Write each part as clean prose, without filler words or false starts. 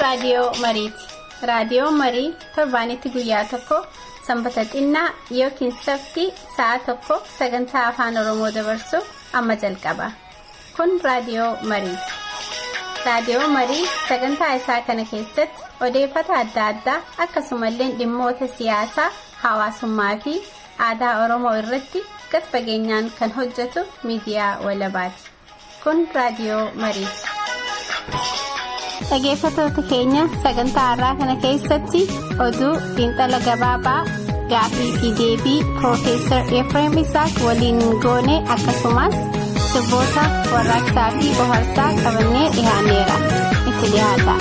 raadiyoo Mariiti. Raadiyoo Marii torbaanitti guyyaa tokko sanbata xinnaa yookiin sabti sa'a tokko sagantaa afaan Oromoo dabarsu amma jalqaba. Kun raadiyoo Mariiti. Raadiyoo Marii sagantaa isaa kana keessatti odeeffannoo adda addaa akkasumallee dhimmoota siyaasaa, hawaasummaa fi aadaa Oromoo irratti gad fageenyaan kan hojjetu miidiyaa walabaati. Kun raadiyoo Mariiti. Dhaggeeffattoota keenya sagantaa har'aa kana keessatti oduu xiinxala gabaabaa gaaffii fi deebii Profeesar Efreem Isaaq waliin goone akkasumas sirboota warraaqsaa fi bohaarsaa qabannee dhiyaaneera. Itti dhiyaata.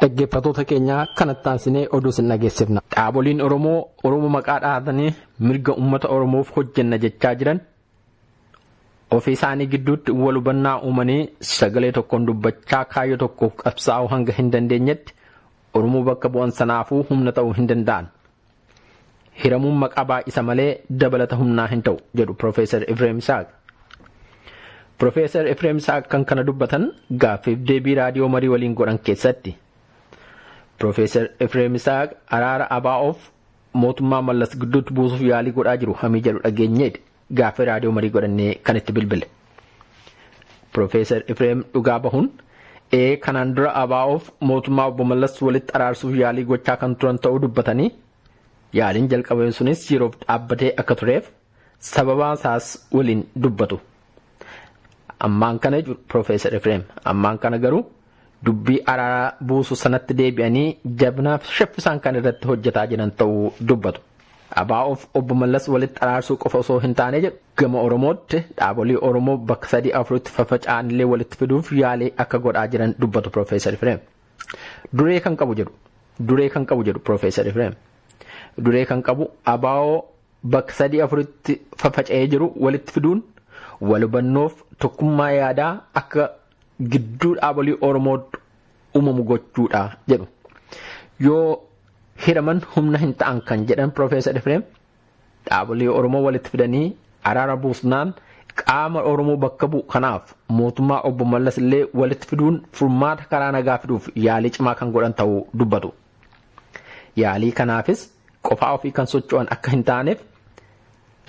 Dhaggeeffattoota keenya kanatti aansinee oduu sin dhageessifna. Dhaaboliin Oromoo maqaa dhahatanii mirga uummata Oromoof hojjenna jechaa jiran ofii isaanii gidduutti wal hubannaa uumanii sagalee tokkoon dubbachaa kaayyoo tokkoof qabsaa'uu hanga hin dandeenyetti Oromoo bakka bu'an sanaafuu humna ta'uu hin danda'an. Hiramuun maqaa baay'isa malee dabalata humnaa hin ta'u jedhu Profeesar Efreem Isaaq. Profeesar Efreem Isaaq kan kana dubbatan gaaffiif deebii raadiyoo Marii waliin godhan keessatti. Profeesar Efreem Isaaq araara ABO'f mootummaa Mallas gidduutti buusuuf yaalii godhaa jiru hamii jedhu dhageenyeedha. Gaaffii raadiyoo Marii godhannee kan itti bilbile. Profeesar Efreem dhugaa bahuun kanaan dura ABO'f mootummaa obbo Mallas walitti araarsuuf yaalii gochaa kan turan ta'uu dubbatanii yaaliin jalqabame sunis yeroof dhaabbatee akka tureef sababaa isaas waliin dubbatu. Ammaan kana jiru Profeesar Efreem ammaan kana garuu dubbii araaraa buusu sanatti deebi'anii jabnaaf shaffisaan kan irratti hojjetaa jiran ta'uu dubbatu. ABO'f obbo Mallas walitti araarsuu qofa osoo hin taane jedhu gama Oromootti dhaabolee Oromoo bakka 3-4tti faffaca'anillee walitti fiduuf yaalii akka godhaa jiran dubbatu Profeesar Efreem. Duree kan qabu jedhu Profeesar Efreem. Duree kan qabu ABO bakka 3-4tti faffaca'ee jiru walitti fiduun wal hubannoof tokkummaa yaadaa akka gidduu dhaabolee Oromoo uumamu gochuudha jedhu. Yoo hiraman humna hin ta'an kan jedhan Profeesar Efreem dhaabolee Oromoo walitti fidanii araara buusnaan qaama Oromoo bakka bu'u kanaaf mootummaa obbo Mallas illee walitti fiduun furmaata karaa nagaa fiduuf yaalii cimaa kan godhan ta'uu dubbatu. Yaalii kanaafis qofaa ofii kan socho'an akka hin taaneef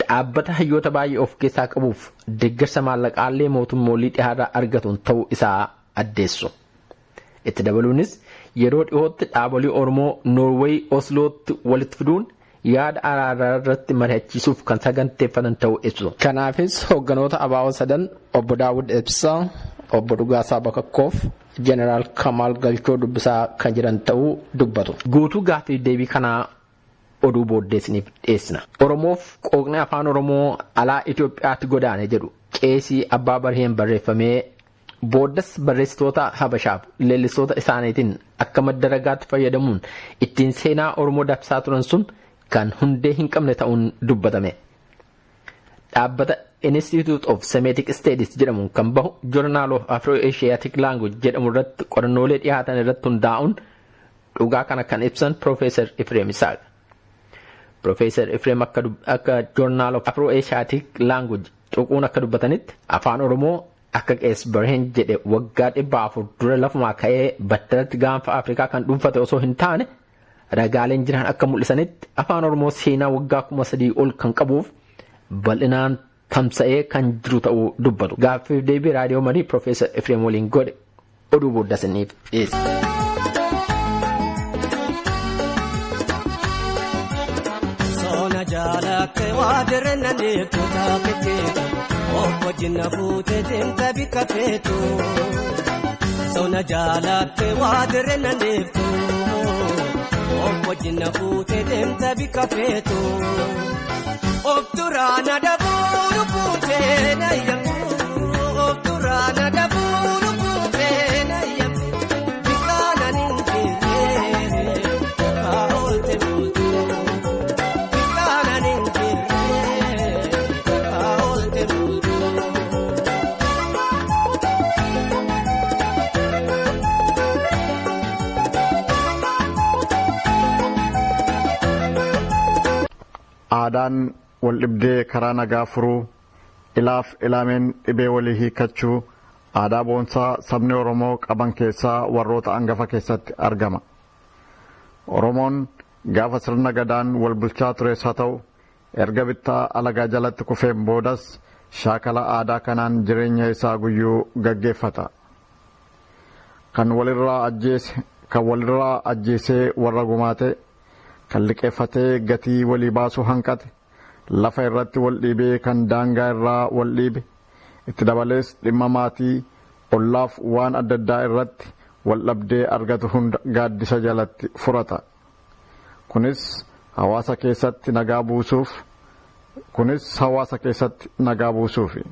dhaabbata hayyoota baay'ee of keessaa qabuuf deeggarsa maallaqaallee mootummoolee dhihaarraa argatuun ta'uu isaa addeessu. Itti dabaluunis yeroo dhiyootti dhaabolee Oromoo Noorweey Oslootti walitti fiduun yaada araaraa irratti mari'achiisuuf kan saganteeffatan ta'uu ibsu. Kanaafis hoogganoota ABO sadan obbo Daawud Ibsaa, obbo Dhugaasaa Bakakkoof, Jeneraal Kamaal Galchoo dubbisaa kan jiran ta'uu dubbatu. Guutuu gaaffii deebii kanaa oduu booddeessiniif dhiyeessina. Oromoof qooqni afaan Oromoo alaa Itoophiyaatti godaane jedhu qeesii Abbaa Barheen barreeffamee booddas barreessitoota Habashaaf leellistoota isaaniitiin akka madda ragaatti fayyadamuun ittiin seenaa Oromoo dabsaa turan sun kan hundee hin qabne ta'uun dubbatame. Dhaabbata Institute of Semitic Studies jedhamuun kan bahu Journal of Afro-Asiatic Language jedhamu irratti qorannoolee dhiyaatan irratti hundaa'uun dhugaa kana kan ibsan Profeesar Efreem Isaaq. Profeesar Efreem akka Journal of Afro-Asiatic Language tuquun akka dubbatanitti afaan Oromoo akka qees Barheen jedhe waggaa 400 dura lafumaa ka'ee battalatti gaanfa Afrikaa kan dhuunfate osoo hin taane ragaaleen jiran akka mul'isanitti afaan Oromoo seenaa waggaa 3,000 ol kan qabuuf bal'inaan tamsa'ee kan jiru ta'uu dubbatu. Gaaffiif deebii raadiyoo Marii Profeesar Efreem waliin godhe oduu booddasiniif dhiyeesse. Jaalake waadirreen neeftota keetu obbo Jinna fuutee deemta bika feetu. Sona jaalake waadirreen neeftu obbo Jinna fuutee deemta bika feetu. Obturaana dabuuru fuutee na yaamu obturaana dabuuru fuutee na yaamu bikaana ninjiree kaa'olte muutu. aadaan wal dhibdee karaa nagaa furuu, ilaaf ilaameen dhibee walii hiikachuu aadaa boonsaa sabni Oromoo qaban keessaa warroota hangafa keessatti argama. Oromoon gaafa sirna gadaan wal bulchaa tures haa ta'u erga bittaa alagaa jalatti kufeen boodas shaakala aadaa kanaan jireenya isaa guyyuu gaggeeffata. Kan walirraa ajjeesee warra gumaate, kan liqeeffatee gatii walii baasuu hanqate, lafa irratti wal dhiibee kan daangaa irraa wal dhiibe, itti dabalees dhimma maatii, ollaaf waan adda addaa irratti wal dhabdee argatu hunda gaaddisa jalatti furata. Kunis hawaasa keessatti nagaa buusuufi.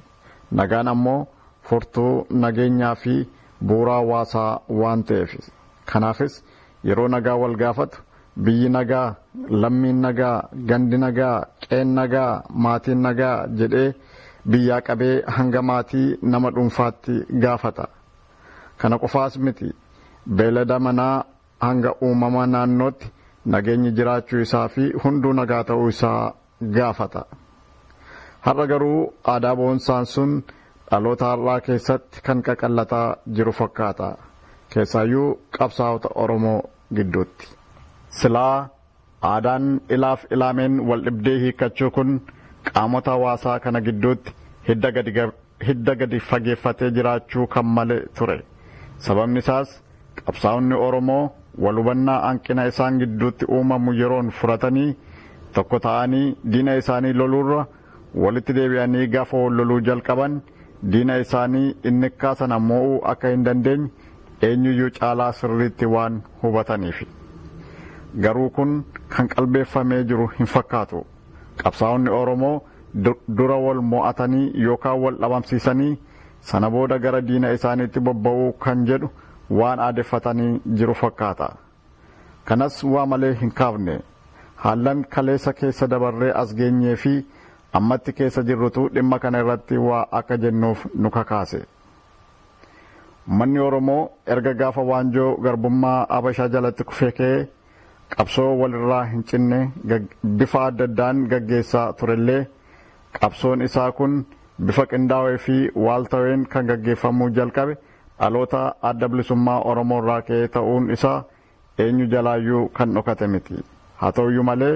Nagaan ammoo furtuu nageenyaa fi bu'uura hawaasaa waan ta'eef. Kanaafis yeroo nagaa wal gaafatu biyyi nagaa, lammiin nagaa, gandi nagaa, qeen nagaa, maatiin nagaa jedhee biyyaa qabee hanga maatii nama dhuunfaatti gaafata. Kana qofaas miti beelada manaa hanga uumama naannootti nageenyi jiraachuu isaa fi hunduu nagaa ta'uu isaa gaafata. Har'a garuu aadaa boonsaan sun dhaloota har'aa keessatti kan qaqallataa jiru fakkaata. Keessaayyuu qabsaa'ota Oromoo gidduutti. Silaa aadaan ilaaf ilaameen wal dhibdee hiikachuu kun qaamota hawaasaa kana gidduutti hidda gadi fageeffatee jiraachuu kan malee ture. Sababni isaas qabsaa'onni Oromoo wal hubannaa hanqina isaan gidduutti uumamu yeroon furatanii tokko ta'anii diina isaanii loluurra walitti deebi'anii gaafa wal loluu jalqaban diina isaanii inni kaasan ammoo akka hin dandeenye eenyuyyuu caalaa sirriitti waan hubataniif. Garuu kun kan qalbeeffamee jiru hin fakkaatu. Qabsaa'onni Oromoo dura wal mo'atanii yookaan wal dhabamsiisanii sana booda gara diina isaaniitti bobba'uu kan jedhu waan aadeffatanii jiru fakkaata. Kanas waa malee hin kaafne haallan kaleessa keessa dabarree as geenyee fi ammatti keessa jirrutu dhimma kana irratti waa akka jennuuf nu kakaase. Uummanni Oromoo erga gaafa waanjoo garbummaa Habashaa jalatti kufee ka'ee qabsoo walirraa hin cinne bifa adda addaan gaggeessaa turellee qabsoon isaa kun bifa qindaa'ee fi waaltaween kan gaggeeffamuu jalqabe dhaloota adda bilisummaa Oromoo irraa ka'ee ta'uun isaa eenyu jalaayyuu kan dhokate miti. Haa ta'uyyuu malee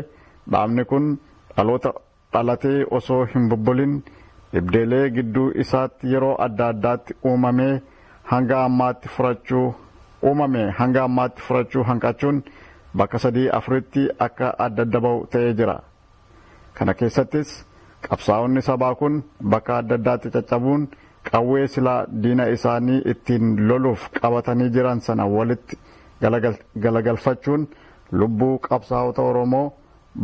dhaabni kun dhaloota dhalatee osoo hin bubbuliin dhibdeelee gidduu isaatti yeroo adda addaatti uumame hanga ammaatti furachuu hanqachuun bakka 3-4tti akka adda adda ba'u ta'ee jira. Kana keessattis qabsaa'onni sabaa kun bakka adda addaatti caccabuun qawwee silaa diina isaanii ittiin loluuf qabatanii jiran sana walitti galagalfachuun lubbuu qabsaa'ota Oromoo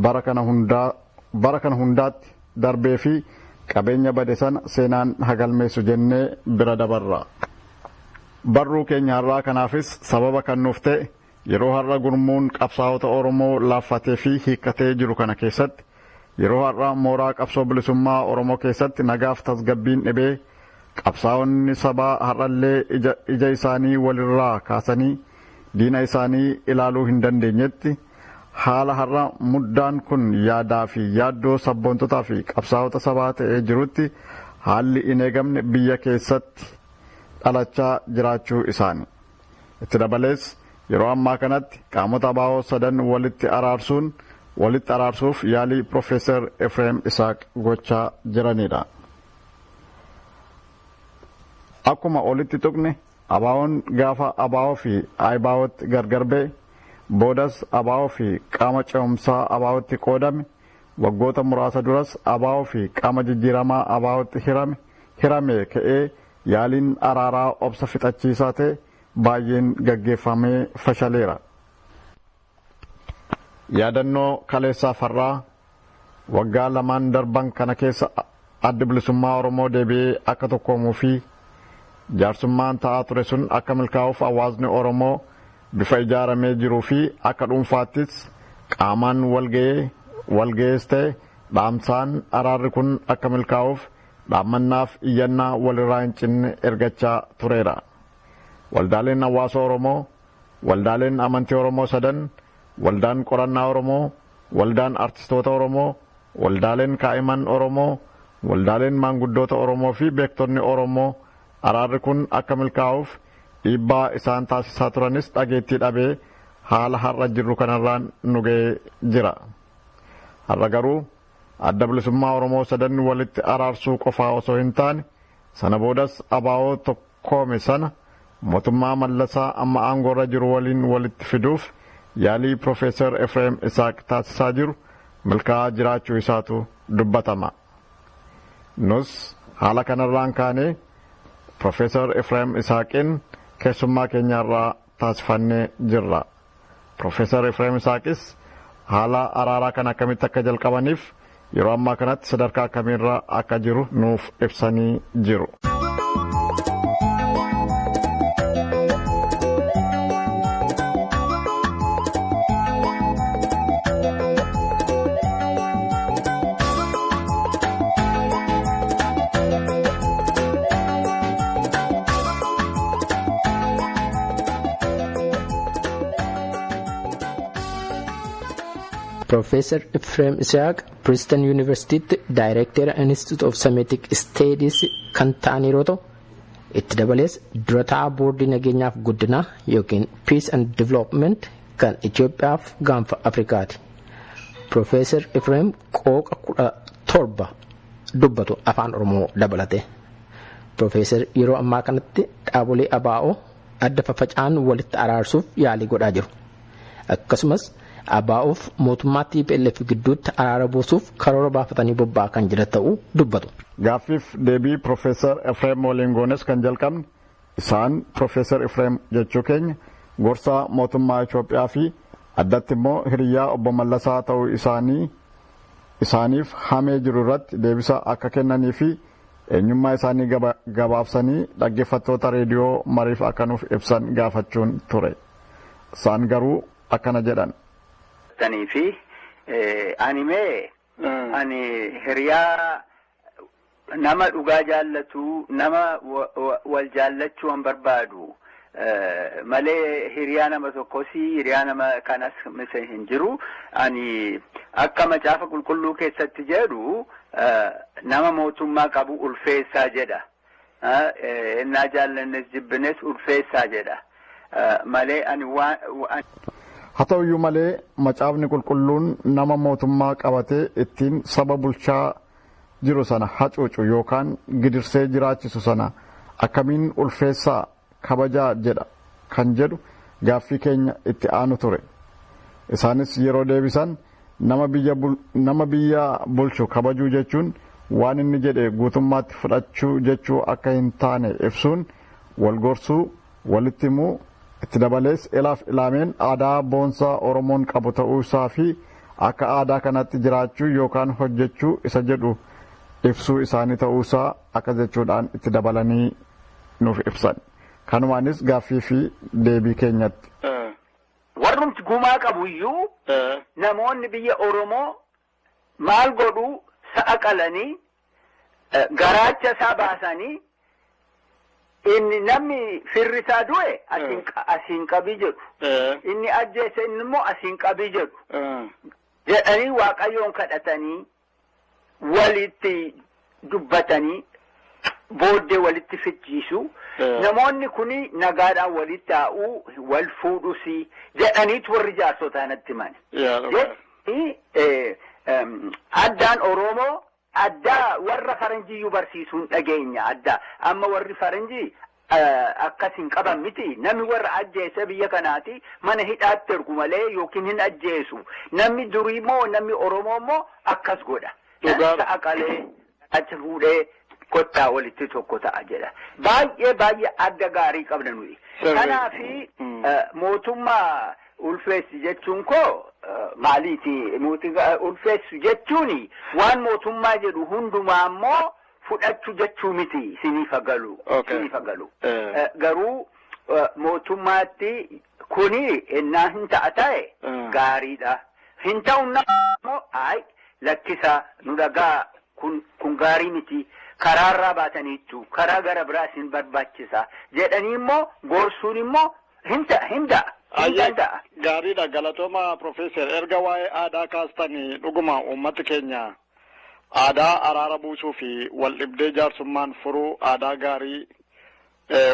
bara kana hundaatti darbee fi qabeenya bade sana seenaan hagalmeessu jennee bira dabarra. Barruu keenya har'aa kanaafis sababa kan nuuf ta'e yeroo har'a gurmuun qabsaa'ota Oromoo laaffatee fi hiikkatee jiru kana keessatti yeroo har'a mooraa qabsoo bilisummaa Oromoo keessatti nagaaf tasgabbiin dhibee qabsaa'onni sabaa har'allee ija isaanii walirraa kaasanii diina isaanii ilaaluu hin dandeenyetti haala har'a muddaan kun yaadaa fi yaaddoo sabboontotaa fi qabsaa'ota sabaa ta'ee jirutti haalli hin eegamne biyya keessatti dhalachaa jiraachuu isaanii. Itti dabalees yeroo ammaa kanatti qaamota abaa'oo sadan walitti araarsuuf yaalii Profeesar Efreem Isaaq gochaa jiranidha. Akkuma olitti tuqne abaa'oon gaafa abaa'oo fi ayibaa'ootti gargar ba'e boodas abaa'oo fi qaama ce'umsaa abaa'ootti qoodame waggoota muraasa duras abaa'oo fi qaama jijjiiramaa abaa'ootti hirame ka'ee yaaliin araaraa obsa fixachiisaa ta'e baay'een gaggeeffamee fashaleera. Yaadannoo kaleessaa farraa waggaa lamaan darban kana keessa addi bilisummaa Oromoo deebi'ee akka tokkoomuu fi jaarsummaan ta'aa ture sun akka milkaa'uuf hawaasni Oromoo bifa ijaaramee jiruu fi akka dhuunfaattis qaamaan walga'ees ta'e dhaamsaan araarri kun akka milkaa'uuf dhaammannaaf iyyannaa walirraa hin cinne ergachaa tureera. Waldaaleen hawaasa Oromoo, waldaaleen amantii Oromoo sadan, waldaan qorannaa Oromoo, waldaan artistoota Oromoo, waldaaleen kaa'iman Oromoo, waldaaleen maanguddoota Oromoo fi beektonni Oromoo araarri kun akka milkaa'uuf dhiibbaa isaan taasisaa turanis dhageettii dhabee haala har'a jirru kanarraan nu ga'ee jira. Har'a garuu adda bilisummaa Oromoo sadan walitti araarsuu qofaa osoo hin taane sana boodas abaa'oo tokkoome sana mootummaa Mallasaa amma aangoorra jiru waliin walitti fiduuf yaalii Profeesar Efreem Isaaq taasisaa jiru milkaa'aa jiraachuu isaatu dubbatama. Nus haala kanarraan kaanee Profeesar Efreem Isaaqiin keessummaa keenyarraa taasifannee jirra. Profeesar Efreem Isaaqis haala araaraa kan akkamitti akka jalqabaniif yeroo ammaa kanatti sadarkaa akkamiirra akka jiru nuuf ibsanii jiru. Professor Efreem Isaaq Princeton University Director Institute of Semitic Studies kan ta'an yeroo ta'u itti dabalees durataa boordii nageenyaaf guddinaa yookiin Peace and Development kan Itoophiyaaf gaanfa Afrikaati. Professor Efreem qooqa 17 dubbatu afaan Oromoo dabalate. Professor yeroo ammaa kanatti dhaabolee abaa'oo adda faffaca'an walitti araarsuuf yaalii godhaa jiru. Akkasumas abaa'uuf mootummaa TPLF gidduutti araara buusuuf karoora baafatanii bobba'aa kan jiran ta'uu dubbatu. Gaaffiif deebii Profeesar Efreem waliin goones kan jalqabne isaan Profeesar Efreem jechuu keenya gorsaa mootummaa Itoophiyaa fi addatti immoo hiriyyaa obbo Mallasaa ta'uu isaaniif hamee jiru irratti deebisa akka kennanii fi eenyummaa isaanii gabaabsanii dhaggeeffattoota reediyoo mariif akka nuuf ibsan gaafachuun ture. Isaan garuu akkana jedhan. fi ani hiriyaa nama dhugaa jaallatu nama wal jaallachuu an barbaadu malee hiriyaa nama tokkos hiriyaa nama kanas misee hin jiru. Ani akka macaafa qulqulluu keessatti jedhu nama mootummaa qabu ulfeessaa jedha. Innaa jaallannes jibbines ulfeessaa jedha malee ani haa ta'uyyuu malee macaafni qulqulluun nama mootummaa qabatee ittiin saba bulchaa jiru sana hacuucu yookaan gidirsee jiraachisu sana akkamiin ulfeessaa kabajaa jedha kan jedhu gaaffii keenya itti aanu ture. Isaanis yeroo deebisan nama biyya bulchu kabajuu jechuun waan inni jedhe guutummaatti fudhachuu jechuu akka hin taane ibsuun wal gorsuu walitti himuu itti dabalees ilaaf ilaameen aadaa boonsaa Oromoon qabu ta'uu isaa fi akka aadaa kanatti jiraachuu yookaan hojjechuu isa jedhu ibsuu isaanii ta'uu isaa akka jechuudhaan itti dabalanii nuuf ibsan. Kanumaanis gaaffii fi deebii keenyatti. Warrumti gumaa qabu iyyuu namoonni biyya Oromoo maal godhu sa'a qalanii garaacha isaa baasanii inni namni firrisaa du'e asiin qabii jedhu. Inni ajjeese inni immoo asiin qabii jedhu. Jedhanii Waaqayyoon kadhatanii walitti dubbatanii booddee walitti fichiisu. Namoonni kuni nagaadhaan walitti taa'uu wal fuudhusi jedhaniitu warri jaarsotaa natti himani. Addaan Oromoo addaa warra faranjiyyuu barsiisuun dhageenya addaa amma warri faranjii akkasiin qaban miti. Namni warra ajjeese biyya kanaati mana hidhaatti ergu malee yookiin hin ajjeesu. Namni durii immoo namni Oromoo immoo akkas godha. Sa'a qalee achi fuudhee kottaa walitti tokko ta'a jedha. Baay'ee adda gaarii qabna nuyi. Kanaafi mootummaa ulfeessi jechuun koo maaliiti? Ulfeessu jechuuni waan mootummaa jedhu hundumaa immoo fudhachuu jechuu miti. Siniifa galu. Garuu mootummaatti kuni innaa hin ta'a ta'e gaariidha. Hin ta'u immoo lakkisa nu dhagaa kun gaarii miti. Karaarraa baataniitu karaa gara biraa isin barbaachisa jedhanii immoo gorsuun immoo hinda Danda'a. Gaariidha galatooma Profeesar erga waa'ee aadaa kaastanii dhuguma uummata keenya aadaa araara buusuu fi wal dhibdee jaarsummaan furuu aadaa gaarii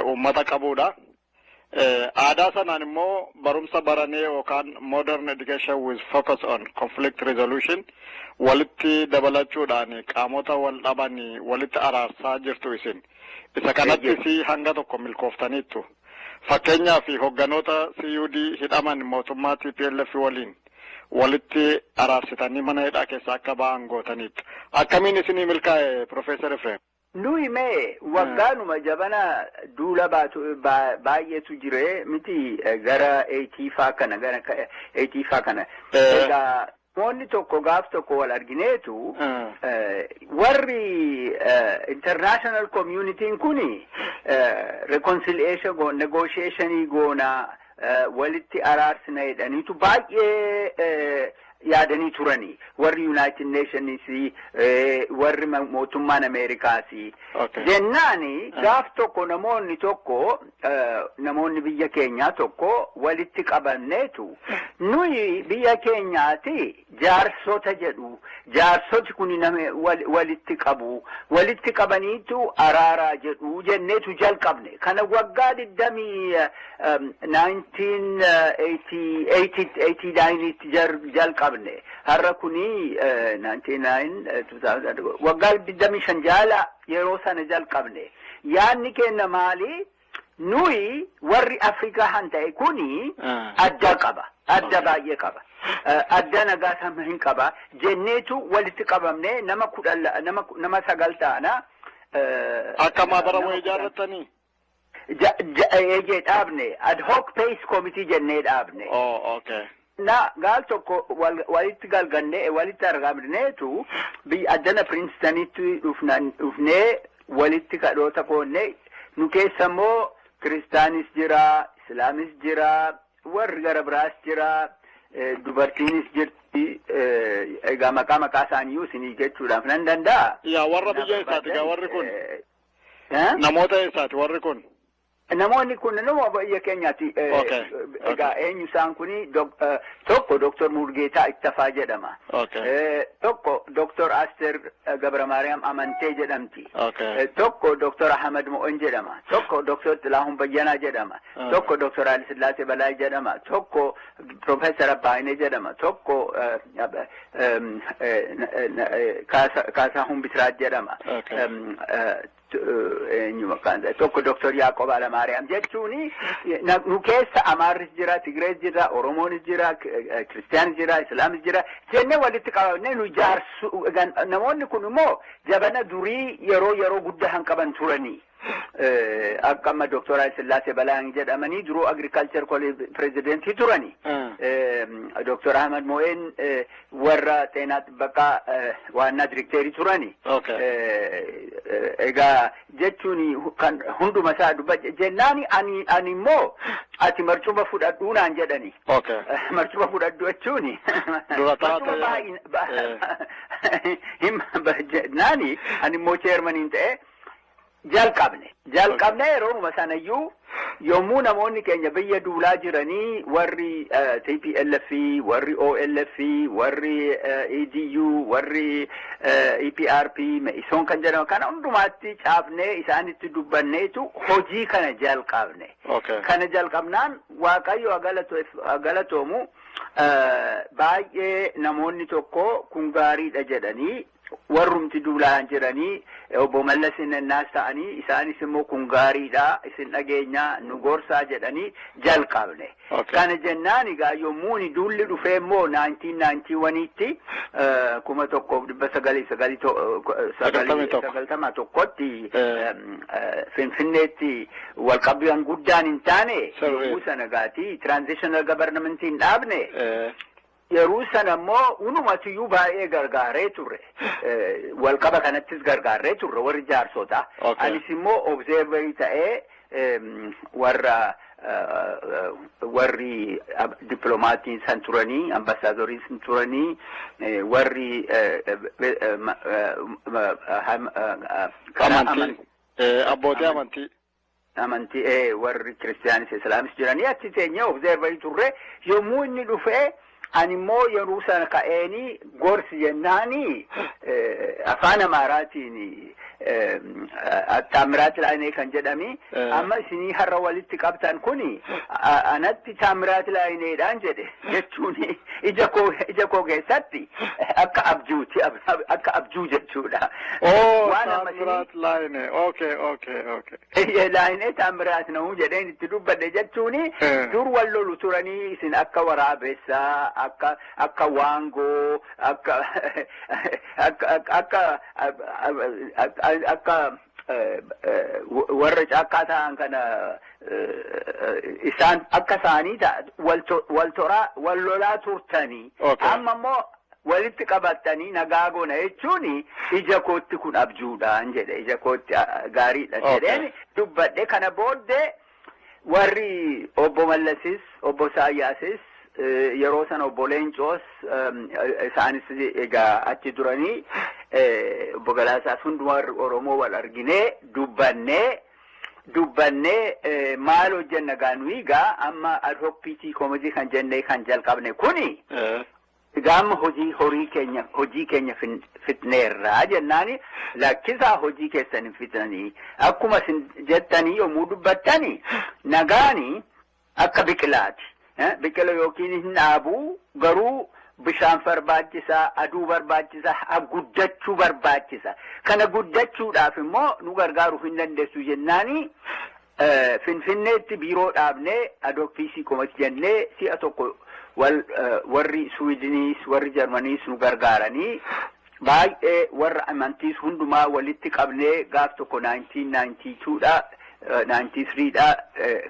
uummata qabuudha. Aadaa sanaan immoo barumsa baranee yookaan modern education with focus on conflict resolution walitti dabalachuudhaan qaamota wal dhaban walitti araarsaa jirtu isin. Isa kanattis hanga tokko milkooftaniittu. Fakkeenyaaf hogganoota CUD hidhaman mootummaa TPLF waliin walitti araarsitanii mana hidhaa keessa akka ba'an gootaniitu. Akkamiin isinii milkaa'e Profeesar Efreem? Nuyi mee waggaanuma jabana duula baay'eetu jire miti gara 80 faa kana. Egaa namoonni tokko gaaf tokko wal argineetu warri international community'n kuni reconciliation negotiationii goona walitti araarsina jedhaniitu baay'ee yaadanii turani warri United Nations warri mootummaan Ameerikaas jennaani gaaf tokko namoonni biyya keenyaa tokko walitti qabanneetu nuyi biyya keenyaati jaarsota jedhu jaarsoti kun walitti qabaniitu araaraa jedhu jenneetu jalqabne kana waggaa 1989 jalqabne har'a kuni 99 waggaa 25 jaala yeroo sana jalqabne yaanni kenna maali nuyi warri Afrikaa han ta'e kuni adda baay'ee qaba adda nagaa sama hin qaba jenneetu walitti qabamne nama 9 taana akka maabara wayii ijaarrattanii eegee dhaabne ad hoc pace committee jennee dhaabne. Okay. Na gaal tokko walitti galganne walitti argamneetu biyya addana Princetonitti dhufnee walitti kadhoota koonne nu keessa immoo kiristaanis jira islaamis jira warri gara biraas jira dubartiinis jirti egaa maqaa isaanii isinii jechuudhaaf nan danda'a. Yaa warra biyya isaati gaa warri kun namoota eessaati warri kun? Namoonni kun nama biyya keenyaati. Egaa eenyu isaan kuni tokko Dr. Murgeetaa Ittafaa jedhama. Tokko Dr. Aster Gabramariam Amantee jedhamti. Tokko Dr. Ahmad Mo'on jedhama. Tokko Dr. Tilahun Bayyanaa jedhama. Tokko Dr. Ali Sillaasee Balaay jedhama. Tokko Professor Abbaayinee jedhama. Tokko Kaasaahun Bisiraat jedhama. Tokko Dr. Yaaqoob Alamaariyaam jechuuni nu keessa Amaarris jira, Tigrees jira, Oromoonis jira, Kiristiyaanis jira, Islaamis jira jennee walitti qabamnee nu jaarsu namoonni kun immoo jabana durii yeroo guddaa han qaban turanii. Akka amma Dr. Ali Sillaasee Balaay jedhamanii duruu agriculture college presidentii turani. Dr. Ahmad Mo'een warra xeenaa xibbaqaa waannaa direkteerii turani. Egaa jechuun kan hunduma isaa jennaani ani immoo ati marcuma fudhadhuu naan jedhani. Marcuma fudhadhu jechuuni. Jennaani ani immoo chairmaniin ta'e jalqabne yeroo sanayyuu yommuu namoonni keenya biyya duulaa jiranii warri TPLF warri OLF warri EDU warri EPRP Me'isoon kan jedhamu kana hundumaatti caafnee isaanitti dubbanneetu hojii kana jalqabne. Kana jalqabnaan Waaqayyo galatoomu baay'ee namoonni tokko kun gaariidha jedhanii warrumti duulaan jiranii obbo Mallasin naas ta'anii isaanis immoo kun gaariidha isin dhageenya nu gorsaa jedhanii jalqabne. Kana jennaan egaa yommuu duulli dhufee immoo 1991tti 1991tti Finfinneetti walqabbiin guddaan hin taane yommuu sana gaati transitional governmentiin dhaabne. Yeroo sana immoo unumatiyyuu baay'ee gargaaree turre walqaba kanattis gargaaree turre warri jaarsota anis immoo observerii ta'ee warri diplomaatiin san turanii ambasaadorii san turanii warri abbootii amantii amantii warri kiristiyaanis islaamis jiranii achi teenyee observarii turre yommuu inni dhufee ani immoo yeroo sana ka'eenii gorsi jennaanii afaan Amaaraatiin Taamiraat Laayinee kan jedhami amma isinii har'a walitti qabtan kuni anatti Taamiraat Laayineedhaan jedhe jechuun ija koo keessatti akka abjuuti akka abjuu jechuudha. Taamiraat Laayinee okay. Laayinee Taamiraat na'uu jedheen itti dubbadhe jechuun dur wal lolu turanii isin akka waraabessaa akka waangoo akka warra caakkaa ta'an kana isaan akka isaanii wal lolaa turtanii amma immoo walitti qabatanii nagaa goona jechuun ija kootti kun abjuudhaan jedhe ija kootti gaariidha jedheen dubbadhe kana booddee warri obbo Mallasis obbo Saayyaasis yeroo sana obbo Leencoos isaanis egaa achi duranii obbo Galaasaas hundumaa Oromoo wal arginee dubbannee maal hojjenna gaanuu egaa amma ad hoc PT committee kan jennee kan jalqabne kuni Gama hojii keenya fitneerraa jennaani lakkisaa hojii keessan hin fitnanii akkuma jettanii yommuu dubbattanii nagaani akka biqilaati. Biqila yookiin hin dhaabuu garuu bishaan barbaachisaa aduu barbaachisaa guddachuu barbaachisa. Kana guddachuudhaaf immoo nu gargaaruu hin dandeessu jennaani Finfinneetti biiroo dhaabnee ad hoc PT committee jennee si'a tokko warri Swiidiniis warri Jarmaniis nu gargaaranii baay'ee warra amantiis hundumaa walitti qabnee gaaf tokko 1992dha 93dha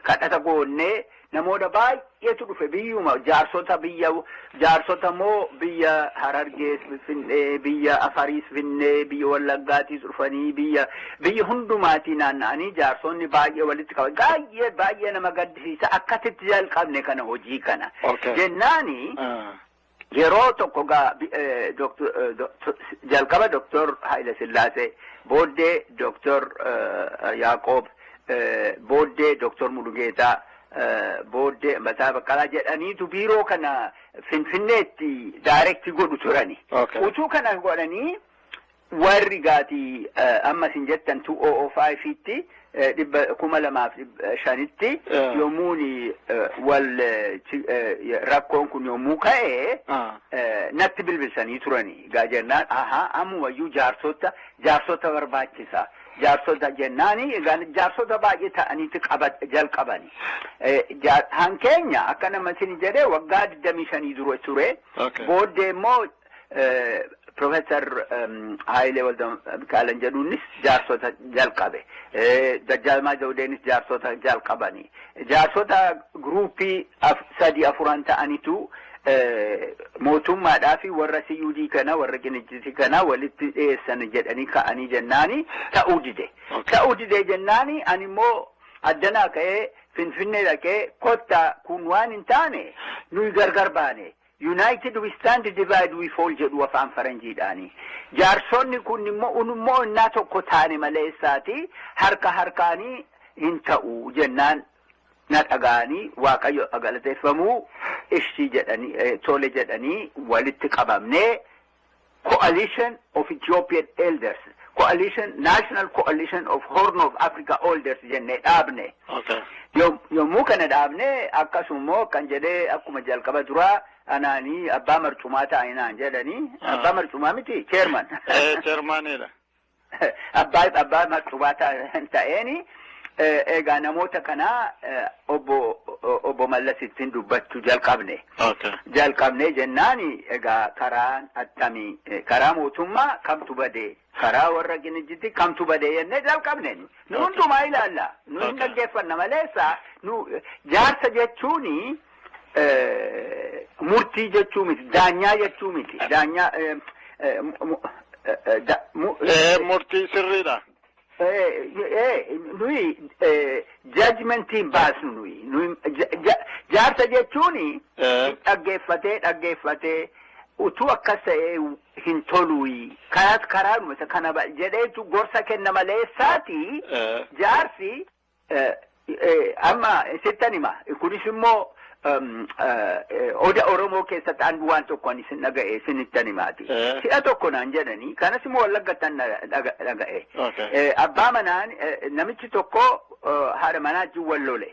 kadhata goonnee namoota baay'eetu dhufe biyyuma jaarsota moo biyya Harargees Finfinnee biyya Afariis Finfinnee biyya Wallaggaatiis dhufanii biyya hundumaatii naanna'anii jaarsonni baay'ee walitti qaban baay'ee nama gaddisiisa akkasitti jalqabne kana hojii kana jennaani yeroo tokko jalqaba Dr. Haile Sillaasee booddee Dr. Yaaqoob booddee Dr. Mulugeetaa booddee Mataa Baqqalaa jedhaniitu biiroo kana Finfinneetti daayirektii godhu turani. Utuu kana godhanii warri gaatii amma isin jettan 2005tti 2005tti yommuun wal rakkoon kun yommuu ka'e natti bilbilsanii turani. Gaa jennaan ammumayyuu jaarsota barbaachisa. Jaarsota jennaani jaarsota baay'ee ta'aniiti jalqabani. Hankeenya akka nama isin jedhee waggaa 25 dura ture. Booddee immoo Professor Haile Waldamakaalan jedhuunis jaarsota jalqabe. Dajjaalmaa Zawudeenis jaarsota jalqabani. Jaarsota gruupii 3-4 ta'anitu mootummaadhaa fi warra CUD kana warra Qinijjitii kana walitti dhiyeessan jedhanii ka'anii jennaani ta'uu dide jennaani ani immoo addanaa ka'ee Finfinnee dhaqee kottaa kun waan hin taane nuyi gargar baane United we stand, divide we fall jedhu afaan faranjiidhaani. Jaarsonni kun immoo innaa tokko taane maleessaati harkaanii hin ta'u jennaan na dhagaanii Waaqayyo galateeffamuu ishii jedhanii tole jedhanii walitti qabamnee Coalition of Ethiopian Elders National Coalition of Horn of Africa Elders jennee dhaabne. Yommuu kana dhaabne akkasumoo kan jedhee akkuma jalqaba duraa anaanii abbaa marcumaa ta'inaan jedhanii abbaa marcumaa miti chairman. Chairmanidha. Abbaa marcumaa ta'eeni egaa namoota kana obbo Mallasittiin dubbachuu jalqabne. Jalqabne jennaani egaa karaan attamii karaa mootummaa kamtu badee karaa warra Qinijjitii kamtu badee jennee jalqabne. Nu hundumaa ilaalla. Nu hin dhaggeeffanna maleessa nu jaarsa jechuuni murtii jechuu miti daanyaa jechuu miti daanyaa murtii sirriidha. Nuyi judgmentiin baasnu nuyi jaarsa jechuuni dhaggeeffatee utuu akkas ta'ee hin toluyi karaa kana jedheetu gorsa kenna maleessaati jaarsi amma sittanima kunis immoo oda Oromoo keessatti waan tokkoon isin dhaga'e isinitti himaati. Si'a tokko naan jedhanii kanas immoo Wallaggattan dhaga'e. Abbaa manaan namichi tokko haadha manaa wajjin wal lole.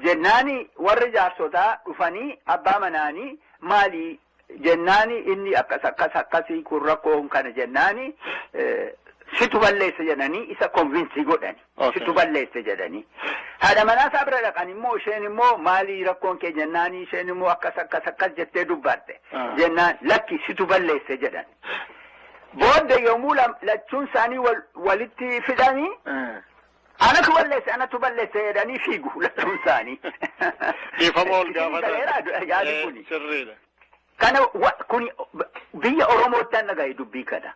Jennaani warri jaarsotaa dhufanii abbaa manaanii maali jennaani inni akkasii kun rakkoo kana jennaani situ balleessa jedhanii isa konvinsii godhani. Situ balleessa jedhanii. Haadha manaa isaa bira dhaqan immoo isheen immoo maali rakkoon kee jennaani isheen immoo akkas jettee dubbatte. Jennaan lakki situ balleessa jedhan. Booda yommuu lachuun isaanii walitti fidanii anatu balleessa jedhanii fiigu lachuun isaanii. Dhiifama ol gaafatan. Yaadi kuni. Sirriidha. Kana kun biyya Oromootti an dhagaye dubbii kana.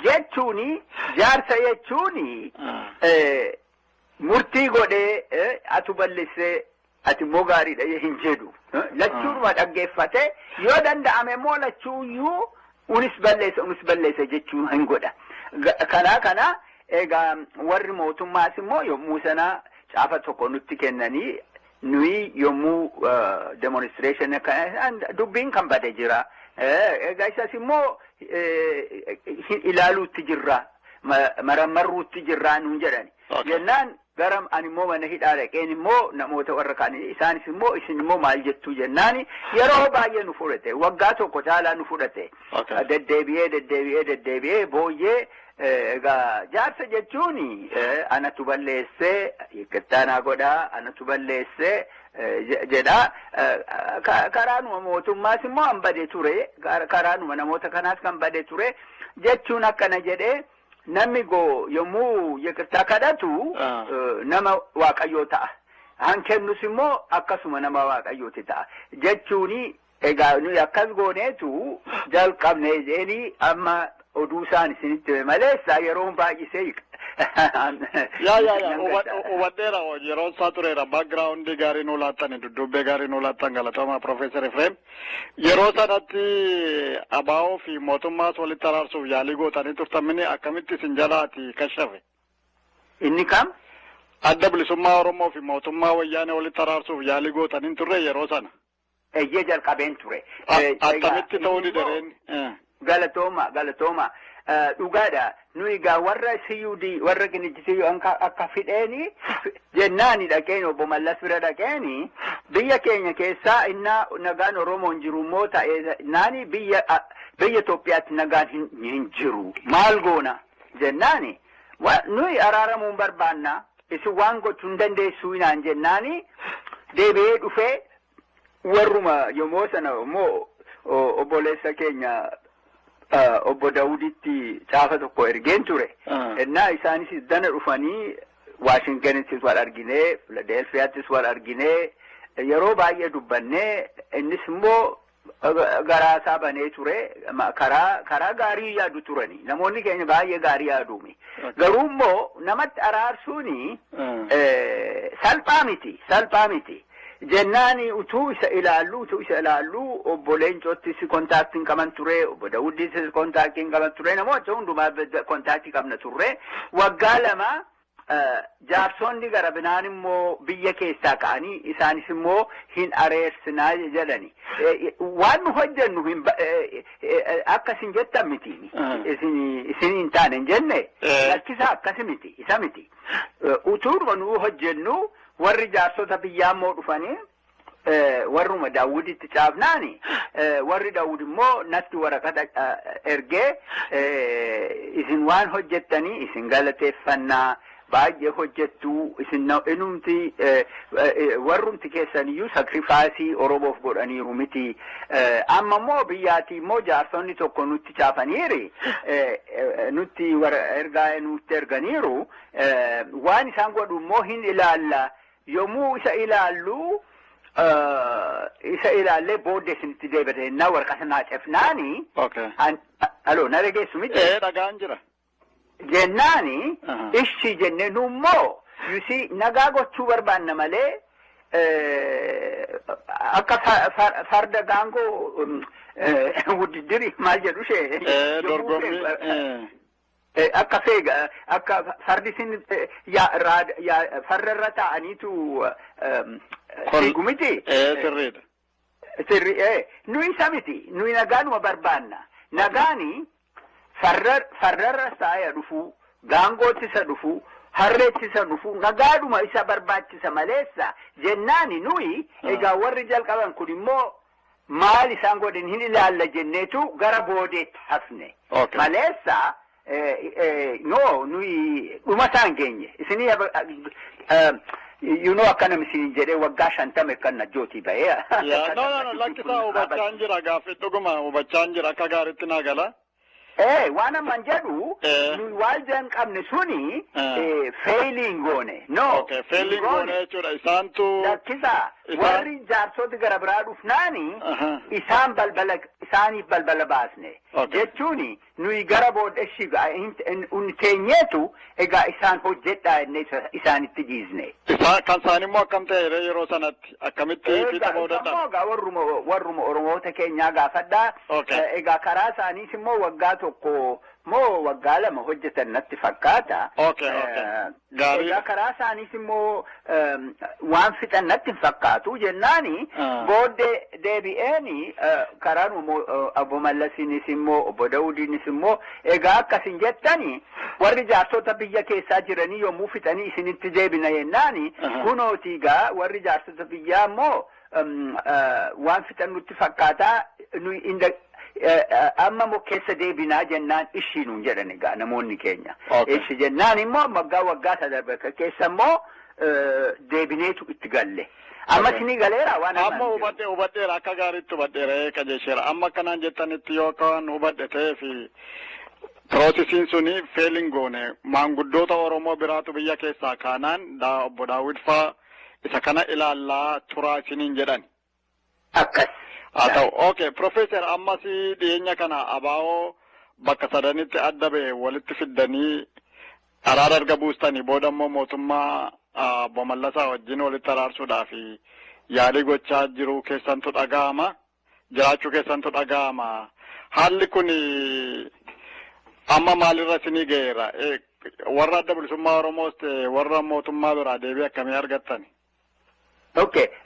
Jechuuni jaarsa jechuuni murtii godhee atu balleessee ati immoo gaariidha hin jedhu. Lachuunuma dhaggeeffate yoo danda'ame immoo lachuuyyuu unis balleessa jechuun hin godha. Kana egaa warri mootummaas immoo yommuu sana caafa tokko nutti kennanii nuyi yommuu demonstration dubbiin kan bade jira. Egaa isas immoo ilaaluutti jirra. Marammarruutti jirraa nuun jedhani. Jennaan garam ani immoo mana hidhaa dhaqeen immoo namoota warra kaanii isaanis immoo isin immoo maal jettuu jennaani yeroo baay'ee nu fudhate waggaa tokko caalaa nu fudhate. Deddeebi'ee booyyee egaa jaarsa jechuun anatu balleessee qixxaanaa godhaa anatu balleessee jedha. Karaanuma mootummaas immoo kan bade ture karaanuma namoota kanaas kan bade ture jechuun akkana jedhee namni yommuu yiqirtaa kadhatu nama waaqayyoo ta'a. Han kennus immoo akkasuma nama waaqayyooti ta'a. Jechuuni egaa nuyi akkas gooneetu jalqabnee jeeni amma oduu isaan isinitti maleessa yeroo baay'isee Hubadheera yeroo isaa tureera background gaarii nuu laattan duddubbee gaarii nuu laattan galatooma Profeesar Efreem yeroo sanatti abaa'oo fi mootummaas walitti araarsuuf yaalii gootanii turtamini akkamitti isin jalaati kashafe? Inni kam? Adda bilisummaa Oromoo fi mootummaa wayyaanee walitti araarsuuf yaalii gootanii turre yeroo sana. Eeyyee jalqabeen ture. Akkamitti ta'uu dideen? Galatooma. Dhugaadha. Nuyi egaa warra CUD warra Kinijjisii akka fidheeni jennaani dhaqeen obbo Mallas bira dhaqeeni biyya keenya keessaa innaa nagaan Oromoon jiru immoo ta'ee naani biyya Itoophiyaatti nagaan hin jiru. Maal goona jennaani nuyi araaramuun barbaanna isin waan gochuu hin dandeessuu inaan jennaani deebi'ee dhufee warruma yommuu sana immoo obboleessa keenya obbo Daawuditti caafa tokko ergeen ture. Innaa isaanis dana dhufanii Waashingtonittis wal arginee Filadelfiyaattis wal arginee yeroo baay'ee dubbannee innis immoo garaasaa banee ture karaa gaarii yaadu turani namoonni keenya baay'ee gaarii yaaduumi. Garuu immoo namatti araarsuuni salphaa miti. Jennaani utuu isa ilaallu obbo Leencottis kontaaktiin qaban ture obbo Daawudis kontaaktiin qaban ture namoota hundumaa kontaaktii qabna turre waggaa lama jaarsonni gara binaan immoo biyya keessaa ka'anii isaanis immoo hin areersinaa jedhani. Waan nu hojjennu akkasin jettan miti isin hin taane hin jenne lakkisaa akkasi miti isa miti. Utuudhuma nu hojjennu warri jaarsota biyyaa immoo dhufanii warruma Daawuditti caafnaani warri Daawud immoo natti waraqata ergee isin waan hojjettanii isin galateeffannaa baay'ee hojjettu isin inumti warrumti keessaniyyuu sakrifaasii Oromoof godhaniiru miti. Amma immoo biyyaatii immoo jaarsonni tokko nutti caafaniiri nutti ergaa nutti erganiiru waan isaan godhu immoo hin ilaalla. Yommuu isa ilaallee booddee isinitti deebite innaa waraqata naa cefnaani. Aloo na dhageessu miti? Dhagaan jira. Jennaani ishii jennee nu immoo yusi nagaa gochuu barbaanna malee akka farda gaangoo wuddidiri maal jedhu ishee. Dorgommii. akka feega akka fardi isin farrarra ta'aniitu fiigu miti. Sirriidha. Sirri nuyi isa miti nuyi nagaanuma barbaanna nagaani farrarra saaya dhufuu gaangootti isa dhufuu harreetti isa dhufuu nagaadhuma isa barbaachisa maleessa jennaani nuyi egaa warri jalqaban kun immoo maal isaan godhan hin ilaalla jenneetu gara boodeetti hafne maleessa no nuyi dhuma isaan geenye isinii akkana misiniin jedhee waggaa 50 kan najjootii bahee. No, lakkisaa hubachaan jira gaaffii dhuguma hubachaan jira akka gaariitti naa gala. Waan amman jedhu nuyi waljaan qabne suni failing goone. No. Failing goone jechuudha isaantu. Lakkisaa warri jaarsoti gara biraa dhufnaani isaaniif balbala baasne. Jechuuni nuyi gara booddeshi teenyeetu egaa isaan hojjedhaa jennee isaanitti dhiisne. Kan isaan immoo akkam ta'e yeroo sanatti akkamitti fiixa boodadha? Egaa warruma Oromoota keenyaa gaafadhaa. Egaa karaa isaaniis immoo waggaa tokko moo waggaa 2 hojjetan natti fakkaata. Gaarii. Egaa karaa isaaniis immoo waan fixan natti fakkaatu jennaani booddee deebi'eeni karaan Obbo Mallasiinis immoo Obbo Daawudiinis immoo egaa akkasin jettani warri jaarsota biyya keessaa jiranii yommuu fixanii isinitti deebina jennaani kunooti egaa warri jaarsota biyyaa immoo waan fixan nutti fakkaata amma moo keessa deebinaa jennaan ishiinuun jedhan egaa namoonni keenya. Ishi jennaan immoo waggaa sadarbe keessa immoo deebineetu itti galle. Amma isinii galeera waan amma hubadheera akka gaariitti hubadheera qajeesheera amma akkanaan jettanitti yookaan hubadhe ta'ee fi piroosisiin suni feelin goone maanguddoota Oromoo biraatu biyya keessaa kaanaan Obbo Daawud faa isa kana ilaallaa turaa isiniin jedhan. Akkas. Haa ta'u Profeesar ammas dhiyeenya kana abaa'oo bakka sadanitti adda ba'e walitti fiddanii araara erga buustanii booda immoo mootummaa Obbo Mallasaa wajjin walitti araarsuudhaaf yaalii gochaa jiru keessantu dhaga'ama jiraachuu keessantu dhaga'ama haalli kun amma maalirra isinii ga'eera warra adda bilisummaa Oromoos warra mootummaa biraa deebii akkamii argattan?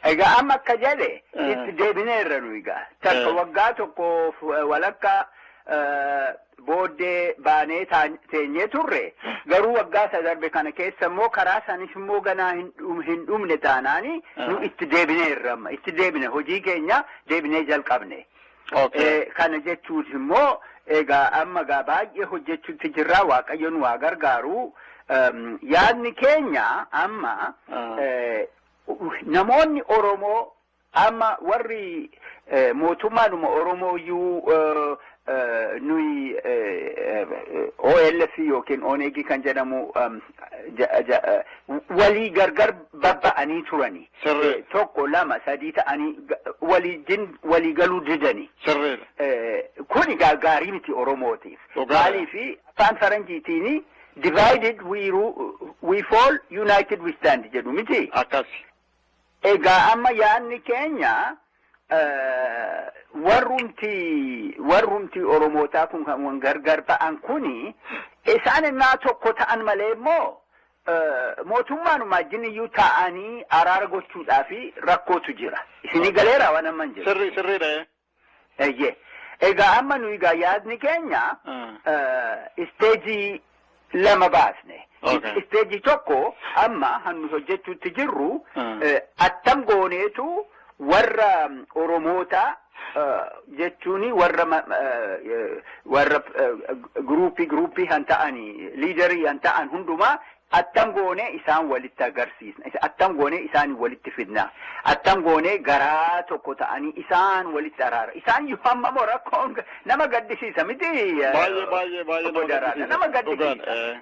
Egaa amma akka jedhe itti deebineerra nu egaa takka waggaa tokko walakka booddee baanee teenyee turre garuu waggaa sadarbe kana keessa immoo karaa isaaniis immoo ganaa hin dhumne taanaani nu itti deebineerra amma itti deebine hojii keenya deebinee jalqabne. Kana jechuun immoo egaa amma gaa baay'ee hojjechuutti jirra Waaqayyo nu haa gargaaru yaadni keenya amma namoonni Oromoo amma warri mootummaadhuma Oromooyyuu nuyi OLF yookiin ONG kan jedhamu walii gargar babba'anii turani. Tokko 2 3 ta'anii walii galuu didani. Kuni gaarii miti Oromootiif. Maaliif afaan faranjiitiini divided we fall, united we stand jedhu miti. Akkas. Egaa amma yaadni keenya warrumti Oromootaa kun kan gargar ba'an kuni isaan innaa tokko ta'an malee immoo mootummaan wajjiniyyuu ta'anii araara gochuudhaaf rakkootu jira. Isinii galeera waan amman jedhu. Sirriidha. Egaa amma nuyi egaa yaadni keenya isteejii 2 baasne. Isteejii tokko amma hannu hojjechuutti jirru attam gooneetu warra Oromoota jechuuni warra gruupii han ta'ani liidarii han ta'an hundumaa attam goone isaan walitti agarsiisna attam goone isaan walitti fidna attam goone garaa tokko ta'anii isaan walitti araara isaan hamma rakkoon nama gaddisiisa miti baay'ee nama gaddisiisa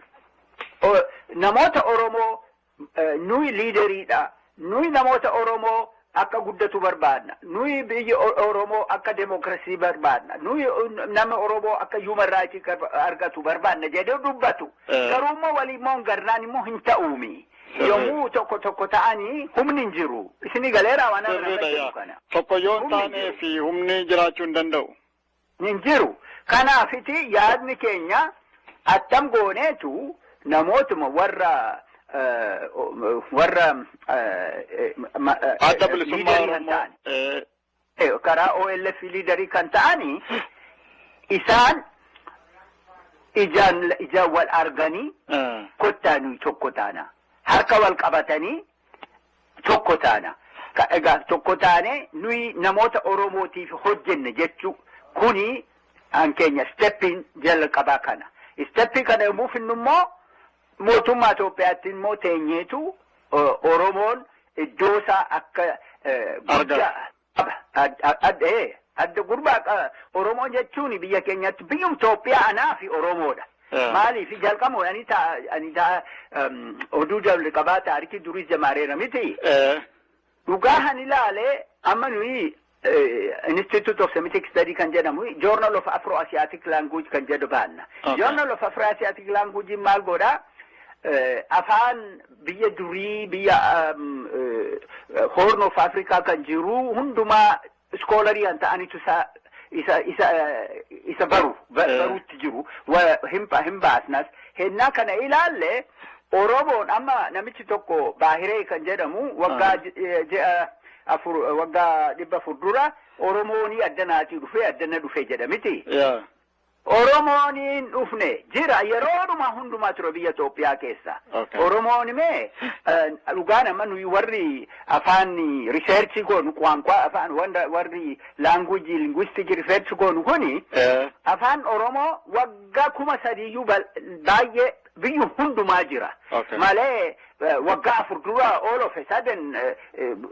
namoota Oromoo nuyi liideriidha nuyi namoota Oromoo akka guddatu barbaadna nuyi biyya Oromoo akka demokrasii barbaadna nuyi nama Oromoo akka human rights argatu barbaadna jedhee dubbatu garuu immoo waliimmoo garnaan immoo hin ta'uumi yommuu tokko ta'anii humni hin jiru isinii galeera waan kana tokko yoo taanee fi humni jiraachuu hin danda'u hin jiru kanaafiti yaadni keenya attam gooneetu namootuma warra adda bilisummaa Oromoo karaa OLF liidarii kan ta'ani isaan ijaan wal arganii kottaa nuyi tokko taana harka wal qabatanii tokko taana egaa tokko taane nuyi namoota Oromootiif hojjenne jechuu kuni an keenya steppiin jalqabaa kana steppii kana yommuu finnummoo mootummaa Itoophiyaatti immoo teenyeetu Oromoon iddoosaa akka adda gurbaa Oromoo jechuun biyya keenyatti biyya Itoophiyaa anaa fi Oromoodha. Maaliif jalqamoo ani taa oduu jalqabaa taarikii durii jamaareera miti. Dhugaa han ilaalee amma nuyi Institute of Semitic Study kan jedhamu Journal of Afro-Asiatic Language kan jedhu baanna. Journal of Afro-Asiatic Language maal godhaa? Afaan biyya durii biyya Horn of Africa kan jiru hundumaa scholarly an ta'anitu isa baruutti jiru hin baasnas hennaa kana ilaalle Oromoon amma namichi tokko Baahiree kan jedhamu waggaa 400 dura Oromoonii addanaatii addana dhufe jedhamiti. Oromooniin dhufne jira yeroodhuma hundumaa ture biyya Itoophiyaa keessa. Oromoon mee dhugaan amma nuyi warri afaan research goonu kwaankwaa afaan warri language linguistic research goonu kuni afaan Oromoo waggaa 3,000 baay'ee biyyu hundumaa jira. Malee waggaa 4 dura all of a sudden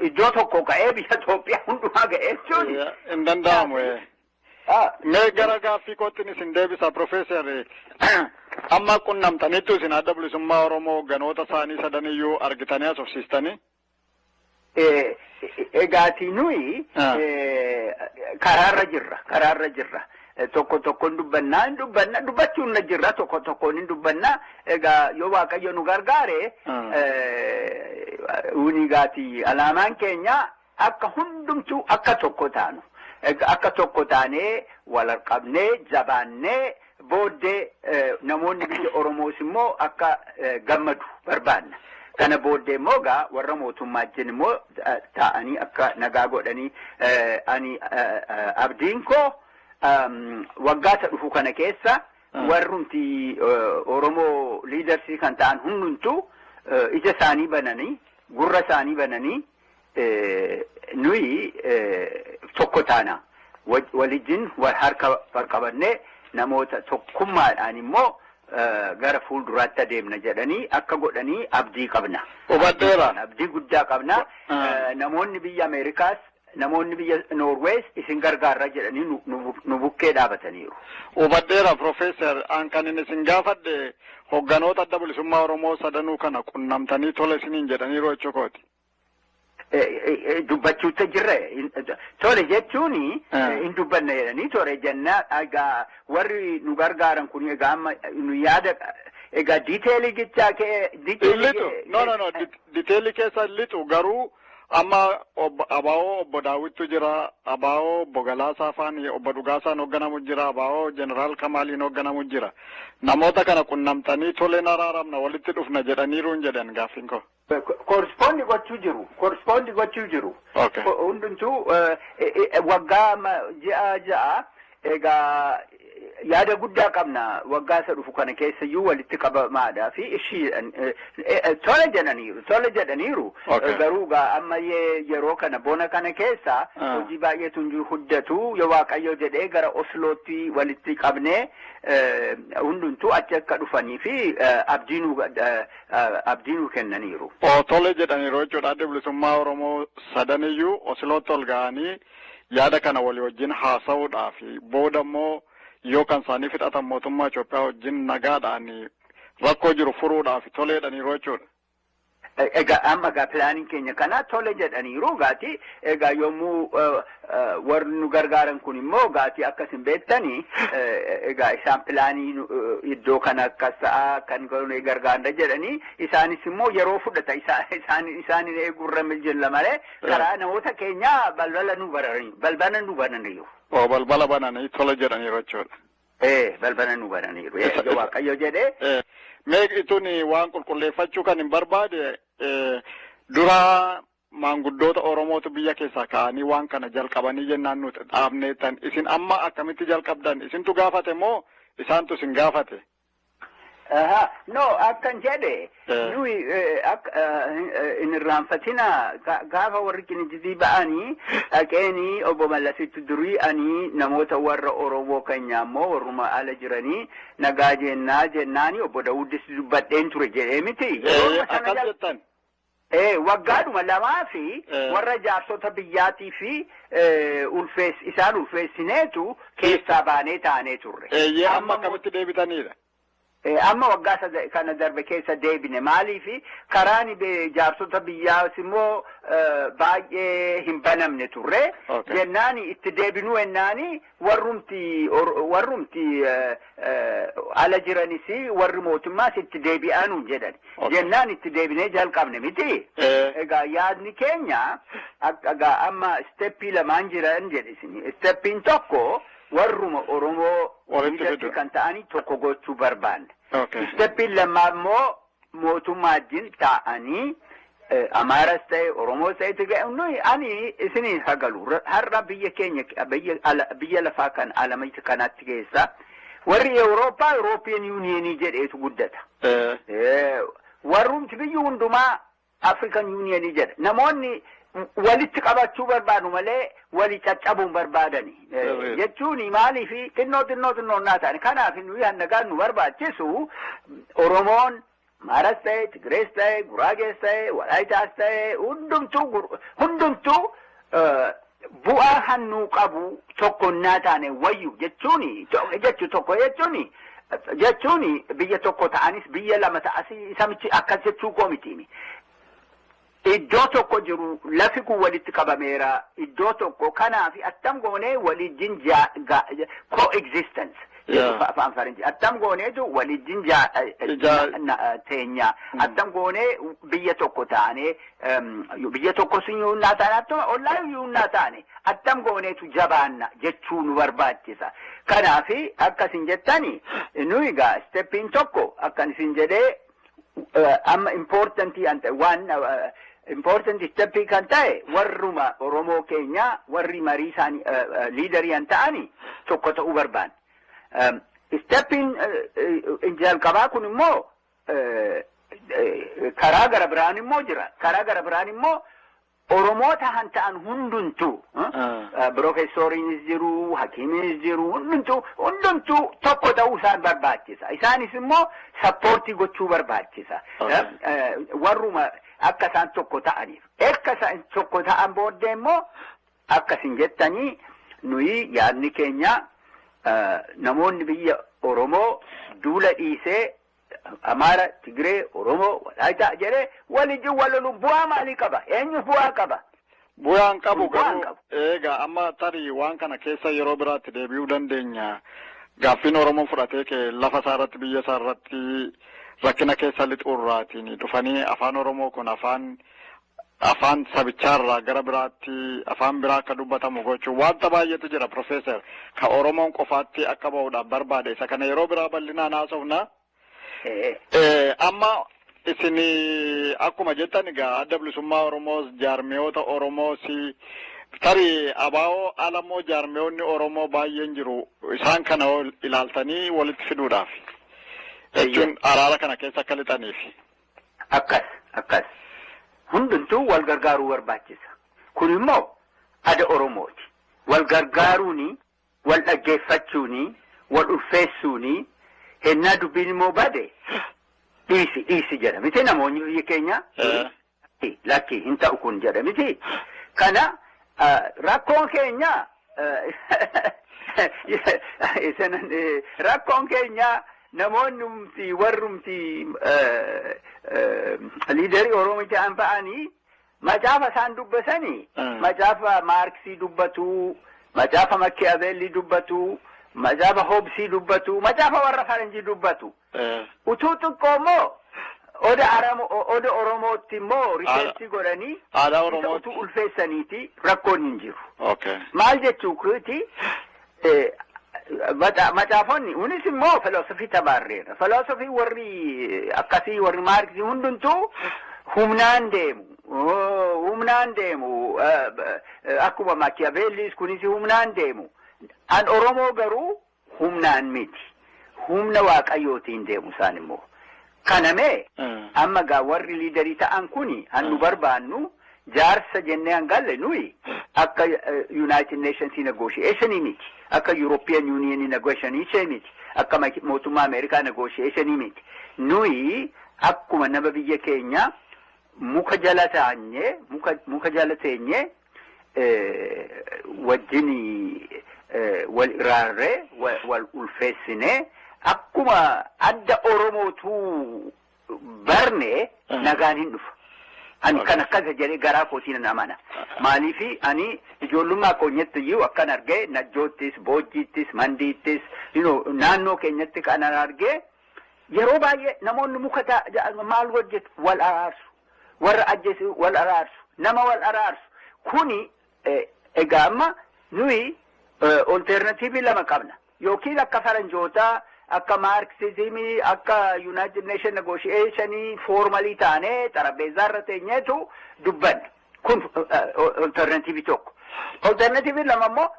iddoo tokko ka'ee biyya Itoophiyaa hundumaa ga'ee jechuun. Hin danda'amu. Mee gara gaaffii kootiin isin deebisa Profeesar amma qunnamtaniittu isin adda bilisummaa Oromoo hogganoota isaanii sadaniyyuu argitanii asofsiistanii? Egaati nuyi karaarra jirra. Tokkoon dubbachuun na jirra tokkoon hin dubbanna. Egaa yoo Waaqayyo nu gargaare unigaati alaamaan keenya akka hundumtuu akka tokko taanu. Akka tokko taanee wal arqabnee jabaannee booddee namoonni biyya Oromoos immoo akka gammadu barbaanna. Kana booddee immoo gaa warra mootummaa wajjin immoo taa'anii akka nagaa godhanii ani abdiin koo waggaata dhufu kana keessa warrumti Oromoo liidarsii kan ta'an hundumtuu ija isaanii bananii gurra isaanii bananii nuyi tokko taana walijin harka farqabannee namoota tokkummaadhaan immoo gara fuulduraatti adeemna jedhanii akka godhanii abdii qabna. Abdii guddaa qabna. Namoonni biyya Ameerikaas namoonni biyya Noorwees isin gargaarra jedhanii nu bukkee dhaabataniiru. Hubadheera Profeesar an kan inni isin gaafadhe hogganoota adda bilisummaa Oromoo sadanuu kana qunnamtanii tole isiniin jedhaniiru jechuukooti. Dubbachuutti jirre tole jechuuni hin dubbanne jedhanii tole jennaa egaa warri nu gargaaran kun egaa amma nu yaada egaa diiteelii gichaa kee diiteelii keessa lixu garuu amma abaa'oo obbo Daawwittu jira abaa'oo obbo Galaasaa Faanii obbo Dhugaasaan hoogganamu jira abaa'oo Jeneraal Kamaaliin hoogganamu jira namoota kana qunnamtanii toleen araaramna walitti dhufna jedhaniiruun jedhan gaaffiin koo. Korspondi gochuu jiru. Hundumtuu waggaa ja'a egaa yaada guddaa qabna waggaa isa dhufu kana keessayyuu walitti qabamaadhaa fi ishii tole jedhaniiru garuu amma yeroo kana bona kana keessa hojii baay'eetu hojjetu yoo Waaqayyo jedhee gara Oslootti walitti qabnee hundumtuu achi akka dhufanii fi abdiinuu kennaniiru. Tole jedhaniiru jechuudha adda bilisummaa Oromoo sadaniyyuu Oslootti ol ga'anii yaada kana walii wajjin haasa'uudhaaf booda immoo yoo kan isaanii fixatan mootummaa Itoophiyaa wajjin nagaadhaan rakkoo jiru furuudhaaf tole jedhaniiru jechuudha. Egaa amma egaa pilaaniin keenya kana tole jedhaniiru gaati egaa yommuu warri nu gargaaran kun immoo gaati akkas hin beektanii egaa isaan pilaanii iddoo kana akkas ta'a kan gargaarra jedhanii isaanis immoo yeroo fudhata isaan eegurra jilla malee karaa namoota keenya balbala nu bananiiru. Balbala bananii tole jedhaniiru jechuudha. balbala nu bananiiru. Yoo Waaqayyo jedhee. Mee ituni waan qulqulleeffachuu kan hin barbaade dura maanguddoota Oromootu biyya keessaa ka'anii waan kana jalqabanii jennaan nuti dhaabneetan isin amma akkamitti jalqabdan isintu gaafate moo isaantu isin gaafate? No, akkan jedhe nuyi hin irraanfatina gaafa warri Kinijizii ba'anii dhaqeenii obbo Mallasitti duri'anii namoota warra Oromoo keenya ammoo warruma ala jiranii nagaa jennaani obbo Daawudis dubbadheen ture jedhee miti. Akkas jettan. Waggaadhuma lamaa fi warra jaarsota biyyaatii fi isaan ulfeessineetu keessaa baanee taanee turre. Amma akkamitti deebitaniidha? Amma waggaa kana darbe keessa deebine maaliifi karaan jaarsota biyyaas immoo baay'ee hin banamne turre jennaani itti deebinuu ennaani warrumti ala jiranis warri mootummaas itti deebi'anuun jedhan jennaan itti deebinee jalqabne miti. Egaa yaadni keenya amma steppii lamaan jiran jedhisini steppiin tokko warruma Oromoo walitti kan ta'anii tokko gochuu barbaanne. Steppiin lammaa immoo mootummaa wajjin ta'anii Amaaras ta'e Oromoos ta'e nuyi ani isiniin hagalu har'a biyya keenya biyya lafaa kan alamatti kanatti keessa warri Awurooppaa European Union jedheetu guddata. Warrumti biyyi hundumaa African Union jedha. Namoonni walitti qabachuu barbaadu malee wali caccabuun barbaadani. Jechuun maaliifi xinnoo naa ta'ani. Kanaaf nuyi hannagaan nu barbaachisu Oromoon Amaaras ta'e Tigrees ta'e Guraagees ta'e Walaayitaas ta'e hundumtuu bu'aa hannuu qabu tokkonnaa taane wayyu jechuun biyya tokko ta'anis biyya lama ta'as isamichi akkas jechuu koo mitiimi. Iddoo tokko jiru lafi kun walitti qabameera iddoo tokko kanaaf attam goonee walijjin coexistence afaan faranjii attam gooneetu walijjin teenya attam goonee biyya tokko taane biyya tokko sun yuunnaa taane attuma ollaa yuunnaa taane attam gooneetu jabaanna jechuu nu barbaachisa. Kanaaf akkasin jettani nuyi gaa steppiin tokko akkan isin jedhee amma importantii waan important steppii kan ta'e warruma Oromoo keenya warri marii isaanii liideriyan ta'anii tokko ta'uu barbaanne. Steppiin jalqabaa kun immoo karaa gara biraan immoo jira. Karaa gara biraan immoo Oromoota han ta'an hundumtuu Profeesoriinis jiru, Hakiiminis jiru, hundumtuu tokko ta'uu isaan barbaachisa. Isaanis immoo sappoortii gochuu barbaachisa. Warruma akka isaan tokko ta'aniif. Akka isaan tokko ta'an booddee immoo akkasin jettanii nuyi yaadni keenya namoonni biyya Oromoo duula dhiisee Amaara, Tigree, Oromoo, Walaayitaa jedhee walijin waloluun bu'aa maalii qaba? Eenyu bu'aa qaba? Bu'aan qabu garuu egaa amma tarii waan kana keessa yeroo biraatti deebi'uu dandeenya. Gaaffiin Oromoo fudhatee lafa isaarratti biyya isaarratti rakkina keessa lixuurraatiin dhufanii afaan Oromoo kun afaan sabichaarraa gara biraatti afaan biraa akka dubbatamu gochuun wanta baay'eetu jira Profeesar ka Oromoon qofaatti akka bahuudhaaf barbaade isa kana yeroo biraa bal'inaan haasofna. Amma isin akkuma jettan egaa adda bilisummaa Oromoos jaarmiyoota Oromoos tarii abaa'oo alamoo jaarmiyoonni Oromoo baay'een jiru isaan kana ilaaltanii walitti fiduudhaaf jechuun araara kana keessa akka lixaniif. Akkas hundumtuu wal gargaaruu barbaachisa. Kun immoo ada Oromooti. Wal gargaaruuni, wal dhaggeeffachuuni, wal ulfeessuuni. Hennaa dubbiin immoo bade dhiisi jedha miti namoonni biyya keenya lakki hin ta'u kun jedha miti. Kana rakkoon keenya namoonni warrumti liidarii Oromoo ta'an fa'anii macaafa isaan dubbisanii macaafa Maarksii dubbatu, macaafa Machiavelli dubbatu. Macaafa Hobbesii dubbatu, macaafa warra Faranjii dubbatu. Utuu xiqqoo immoo oda Oromootti immoo rifeensi godhanii utuu ulfeessaniiti rakkoon hin jiru. Maal jechuuti macaafonni unis immoo filoosofii tabaarreera. Filoosofii warri akkasii warri maarksii hundumtuu humnaan deemu akkuma Machiavellis kunis humnaan deemu. An Oromoo garuu humnaan miti. Humna waaqayyootiin deemu isaan immoo. Kanamee amma gaa warri liidarii ta'an kuni hannu barbaannu jaarsa jennee hangalle nuyi akka United Nations negotiation miti, akka European Union negotiation miti, akka mootummaa Ameerikaa negotiation miti. Nuyi akkuma nama biyya keenya muka jala teenye wajjin wal iraarree wal ulfeessine akkuma adda Oromootu barne nagaan hin dhufu. Ani kan akkasa jedhee garaa kootiin nan amana. Maaliifi ani ijoollummaa keenyatti iyyuu akkan argee Najjoottis, Boojjiittis, Mandiittis, naannoo keenyatti kan argee yeroo baay'ee namoonni muka maal hojjetu wal araarsu. Warra ajjeesu wal araarsu. Nama wal araarsu. Kuni egaa amma nuyi alternatiivii lama qabna. Yookiin akka faranjootaa akka Marxismii akka United Nations negotiation formally taane xarabeezaarra teenyeetu dubbanna. Kun alternatiivii tokko. Alternatiivii lama immoo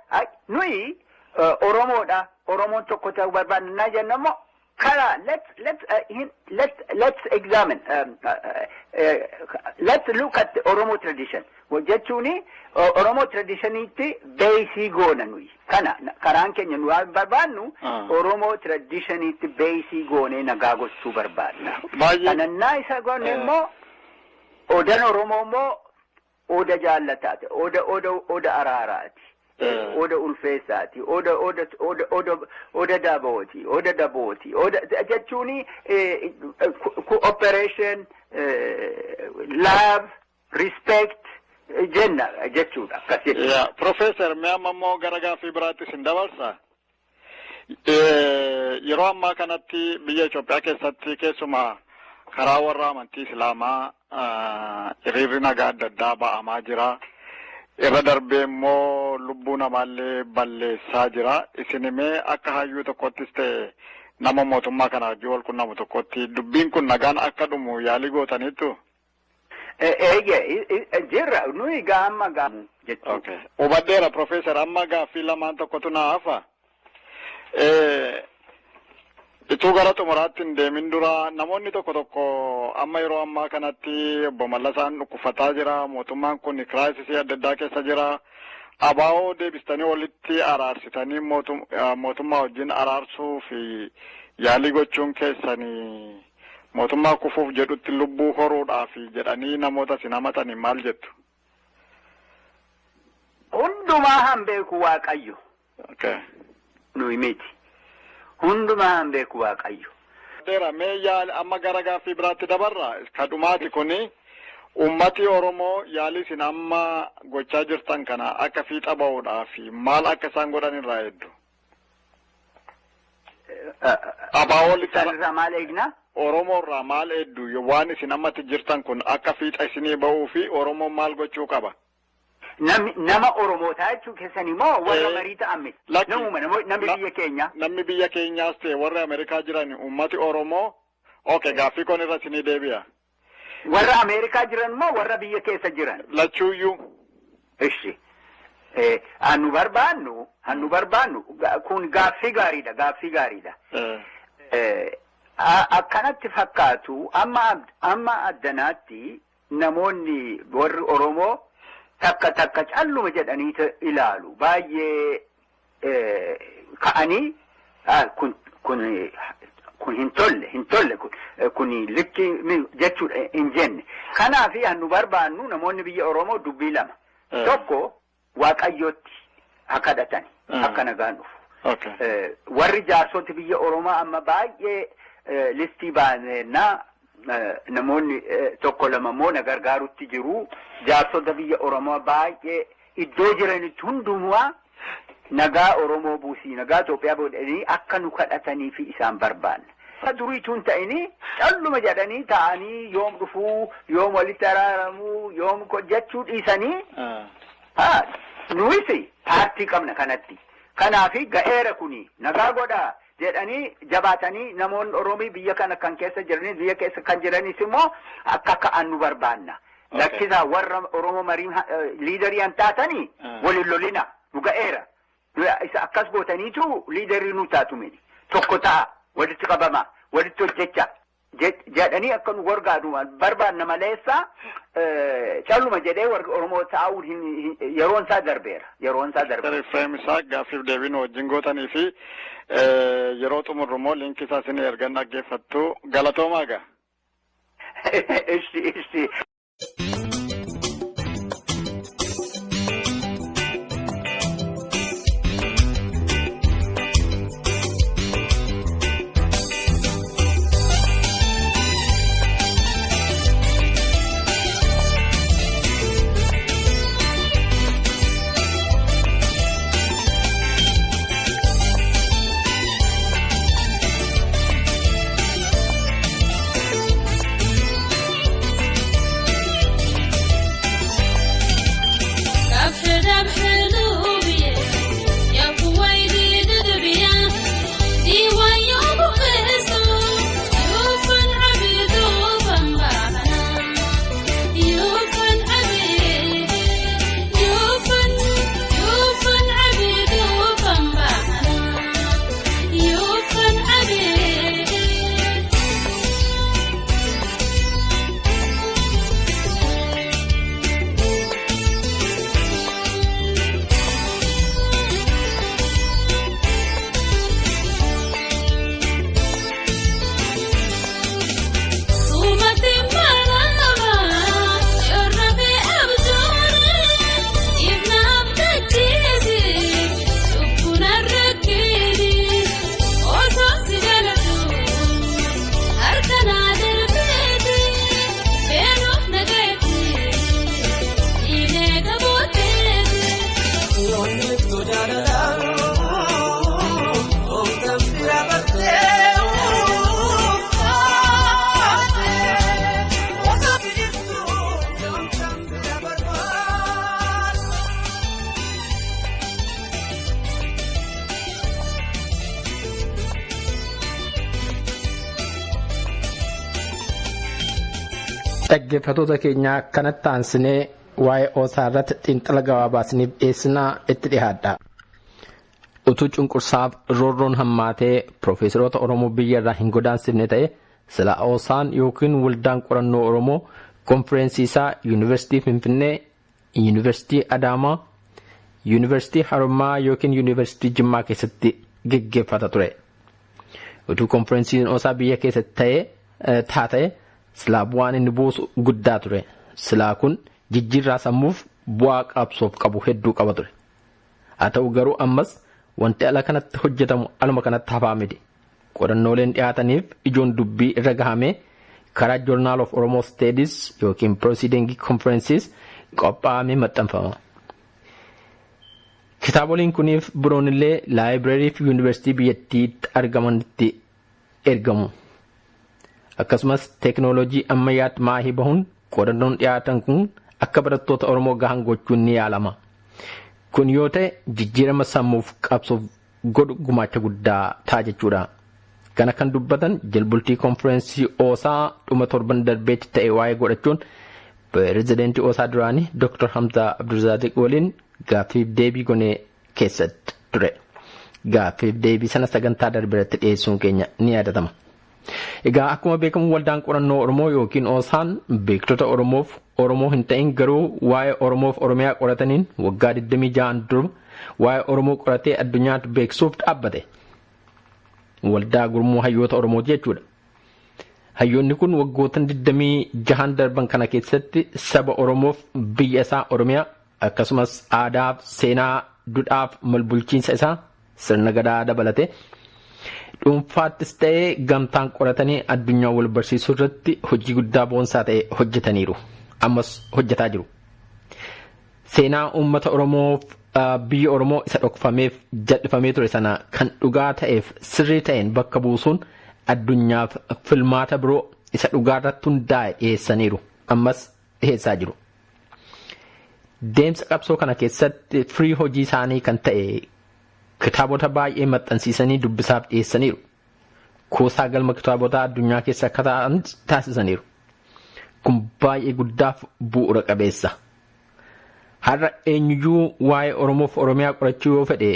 nuyi Oromoodha. Oromoon tokko ta'uu barbaadna jenna immoo kara let's examine let's look at the Oromo tradition. Jechuuni Oromo traditionitti beesii goona nuyi. Karaan keenya nu barbaannu Oromo traditionitti beesii goonee nagaa gochuu barbaadna. Kanannaa isa goone immoo odan Oromoo immoo oda jaallataati. Oda araaraati. Oda ulfeessaati. Oda dabooti. Oda dabooti. Jechuuni cooperation, love, respect jenna jechuudha. Profeesar mee amma immoo gara gaaffii biraattis hin dabarsa. Yeroo ammaa kanatti biyya Itoophiyaa keessatti keessumaa karaa warra amantii Islaamaa hiriirri nagaa adda addaa ba'amaa jira. Irra darbee immoo lubbuu namaallee balleessaa jira. Isinimee akka hayyuu tokkottis ta'e nama mootummaa kana wajjin wal quunnamu tokkotti dubbiin kun nagaan akka dhumu yaalii gootaniittu? Jirra nuyi gaamma gaamu jechuudha. Hubadheera Profeesar, amma gaaffii lamaan tokkotu naa hafa. Ituu gara xumuraatti hin deemin dura namoonni tokko amma yeroo ammaa kanatti obbo Mallasaan dhukkufataa jira. Mootummaan kun kiraayisisii adda addaa keessa jira. Abaa'oo deebistanii walitti araarsitanii mootummaa wajjin araarsuu fi yaalii gochuun keessanii mootummaa kufuuf jedhutti lubbuu horuudhaaf jedhanii namoota sin hamatanii maal jettu? Hundumaa han beeku Waaqayyo. Nuyi miti. Hundumaa han beeku Waaqayyo. Mee yaali amma gara gaaffii biraatti dabarra. Kadhumaati kuni ummati Oromoo yaalii sin amma gochaa jirtan kana akka fiixa ba'uudhaaf maal akka isaan godhan irraa heddu? Abaa'oo irraa maal eegna? Oromoo irraa maal heddu waan isin ammatti jirtan kun akka fiixa isinii ba'uu fi Oromoon maal gochuu qaba? Nama Oromootaa jechuun keessanii moo warra marii ta'an miti? Namni biyya keenya. Namni biyya keenyaas ta'e warra Ameerikaa jiran ummati Oromoo gaaffii kun irra isinii deebi'a. Warra Ameerikaa jiran moo warra biyya keessa jiran? Lachuuyyuu. Ishi. Hannu barbaannu kun gaaffii gaariidha. Akkanatti fakkaatu amma addanaatti namoonni warri Oromoo takka calluma jedhanii ilaalu. Baay'ee ka'anii kun hin tolle kun likki jechuudha hin jenne. Kanaaf hannu barbaannu namoonni biyya Oromoo dubbii lama. Tokko Waaqayyootti akka kadhatani akka nagaan dhufu. Warri jaarsoti biyya Oromoo amma baay'ee listii baanennaa namoonni tokko lama immoo na gargaarutti jiru. Jaarsota biyya Oromoo baay'ee iddoo jiranitti hundumaa nagaa Oromoo buusii nagaa Itoophiyaa boodanii akka nu kadhatanii fi isaan barbaanna. Duriituun ta'anii calluma jedhanii ta'anii yoom dhufuu yoom walitti araaramuu yoom jechuu dhiisanii nuyisi paartii qabna kanatti Kanaafi ga'eera kuni nagaa godhaa jedhanii jabaatanii namoonni Oromoo biyya kana kan keessa jiranii biyya keessa kan jiranis immoo akka ka'an nu barbaanna. Lakkisaa warra Oromoo marii liidarii an taatanii waliin lolina nu ga'eera. Isa akkas gootaniitu liidarii nu taatu miti. Tokko ta'a walitti qabama walitti hojjecha jedhanii akka nu gargaaru barbaanna maleessa calluma jedhee warri Oromoo taa'uu yeroon isaa darbeera. Yeroon isaa darbeera. Efreem isaa gaaffiif deebiin wajjin gootanii fi yeroo xumurru immoo liinkii isaa isin ergan dhaggeeffattu galatoomaa gaa. Ishi. Dhaggeeffattoota keenya kanatti aansinee waa'ee Oosaa irratti xiinxala gabaabaa isiniif dhiyeessinaa itti dhiyaadha. Utuu cunqursaaf roorroon hammaatee Piroofeesaroota Oromoo biyya irraa hin godaansifne ta'e sila Oosaan yookiin waldaan qorannoo Oromoo konfereensii isaa Yuunivarsiitii Finfinnee, Yuunivarsiitii Adaamaa, Yuunivarsiitii Harommaa yookiin Yuunivarsiitii Jimmaa keessatti geggeeffata ture. Utuu konfereensiin Oosaa biyya keessatti taatee silaa bu'aan inni buusu guddaa ture. Silaa kun jijjiirraa sammuuf bu'aa qabsoof qabu hedduu qaba ture. Haa ta'u garuu ammas wanti ala kanatti hojjetamu aluma kanatti hafaa miti. Qorannooleen dhiyaataniif ijoon dubbii irra gahamee karaa Journal of Oromo Studies yookiin Proceeding Conferences qophaa'amee maxxanfama. Kitaaboleen kuniif biroon illee laayibireerii fi yuunivarsiitii biyyattiitti argamanitti ergamu. Akkasumas teekinooloojii ammayyaatti maahii bahuun qorannoon dhiyaatan kun akka barattoota Oromoo gahan gochuun ni yaalama. Kun yoo ta'e jijjiirama sammuuf qabsoof godhu gumaacha guddaa ta'a jechuudha. Kana kan dubbatan jalbultii konfereensii Oosaa dhuma torban darbeetti ta'e waa'ee godhachuun pirezidaantii Oosaa duraanii Dr. Hamza Abdulzaziq waliin gaaffiif deebii gonee keessatti ture. Gaaffiif deebii sana sagantaa darbeetti dhiyeessuun keenya ni yaadatama. Egaa akkuma beekamu waldaan qorannoo Oromoo yookiin Oosaan beektota Oromoof Oromoo hin ta'in garuu waa'ee Oromoof Oromiyaa qorataniin waggaa 26 dura waa'ee Oromoo qoratee addunyaatti beeksisuuf dhaabbate. Waldaa gurmuu hayyoota Oromoo jechuudha. Hayyoonni kun waggoota 26 darban kana keessatti saba Oromoof biyya isaa Oromiyaa akkasumas aadaaf seenaa duudhaaf malbulchiinsa isaa sirna gadaa dabalate. Dhuunfaattis ta'ee gamtaan qoratanii addunyaa wal barsiisuu irratti hojii guddaa boonsaa ta'e hojjetaniiru. Ammas hojjetaa jiru. Seenaa uummata Oromoof biyya Oromoo isa dhokfameef jal'ifamee ture sana kan dhugaa ta'eef sirrii ta'een bakka buusuun addunyaaf filmaata biroo isa dhugaarratti hundaa'e dhiyeessaniiru. Ammas dhiyeessaa jiru. Deemsa qabsoo kana keessatti firii hojii isaanii kan ta'e kitaabota baay'ee maxxansiisanii dubbisaaf dhiyeessaniiru. Kuusaa galma kitaabota addunyaa keessa akka ta'an taasisaniiru. Kun baay'ee guddaaf bu'uura qabeessa. Har'a eenyuyyuu waa'ee Oromoof Oromiyaa qorachuu yoo fedhe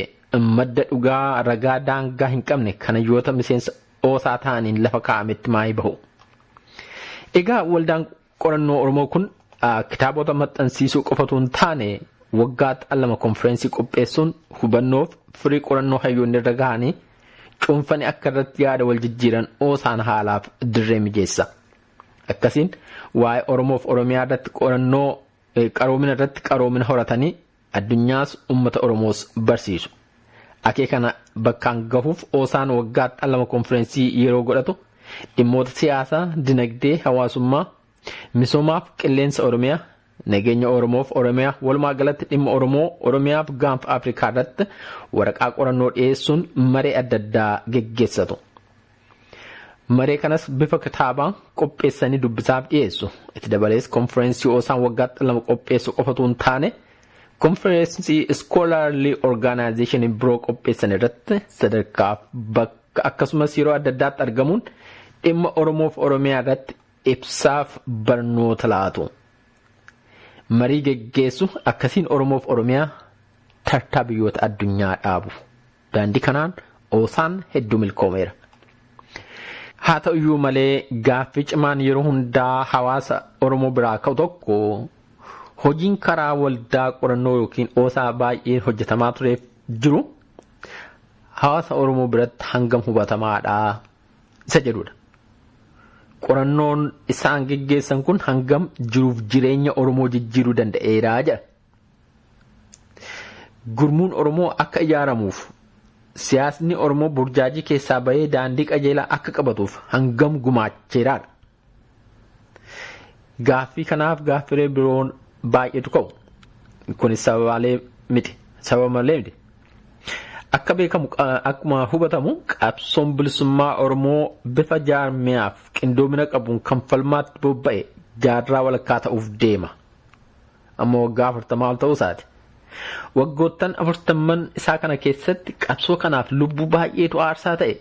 madda dhugaa ragaa daangaa hin qabne kana yoota miseensa oosaa ta'aniin lafa kaa'ametti maayii bahu. Egaa waldaan qorannoo Oromoo kun kitaabota maxxansiisuu qofatu hin taane waggaatti al-lama konfereensii qopheessuun hubannoof firii qorannoo hayyoonni irra gahanii cuunfanii akka irratti yaada wal jijjiiran oosaan haalaaf dirree mijeessa. Akkasiin waa'ee Oromoof Oromiyaa irratti qorannoo qaroomina irratti qaroomina horatanii addunyaas uummata Oromoos barsiisu. Akeekana bakkaan gahuuf oosaan waggaatti al-lama konfereensii yeroo godhatu dhimmoota siyaasaa, dinagdee, hawaasummaa, misoomaaf qilleensa Oromiyaa, nageenya Oromoof Oromiyaa walumaa galatti dhimma Oromoo Oromiyaaf gaanfa Afrikaa irratti waraqaa qorannoo dhiyeessuun maree adda addaa geggeessatu. Maree kanas bifa kitaabaan qopheessanii dubbisaaf dhiyeessu. Itti dabalees konfereensii oosaan waggaatti al-lama qopheessu qofatu hin taane konfereensii Scholarly Organization biroo qopheessan irratti sadarkaaf bakka akkasumas yeroo adda addaatti argamuun dhimma Oromoof Oromiyaa irratti ibsaaf barnoota laatu. Marii geggeessu akkasiin Oromoof Oromiyaa tartaa biyyoota addunyaa dhaabu. Daandii kanaan oosaan hedduu milkoomeera. Haa ta'uyyuu malee gaaffii cimaan yeroo hundaa hawaasa Oromoo biraa ka'u tokko hojiin karaa waldaa qorannoo yookiin oosaa baay'ee hojjetamaa tureef jiru hawaasa Oromoo biratti hangam hubatamaadha isa jedhudha. Qorannoon isaan geggeessan kun hangam jiruuf jireenya Oromoo jijjiiruu danda'eeraa jedha. Gurmuun Oromoo akka ijaaramuuf siyaasni Oromoo burjaajii keessaa bahee daandii qajeelaa akka qabatuuf hangam gumaacheeraadha. Gaaffii kanaaf gaaffilee biroon baay'eetu ka'u. Kunis sababa malee miti. Akka beekamu akkuma hubatamu qabsoon bilisummaa Oromoo bifa jaarmiyaaf qindoomina qabuun kan falmaatti bobba'e jaarraa walakkaa ta'uuf deema. Amma waggaa 40 ol ta'uu isaati. Waggoottan 40 isaa kana keessatti qabsoo kanaaf lubbuu baay'eetu aarsaa ta'e.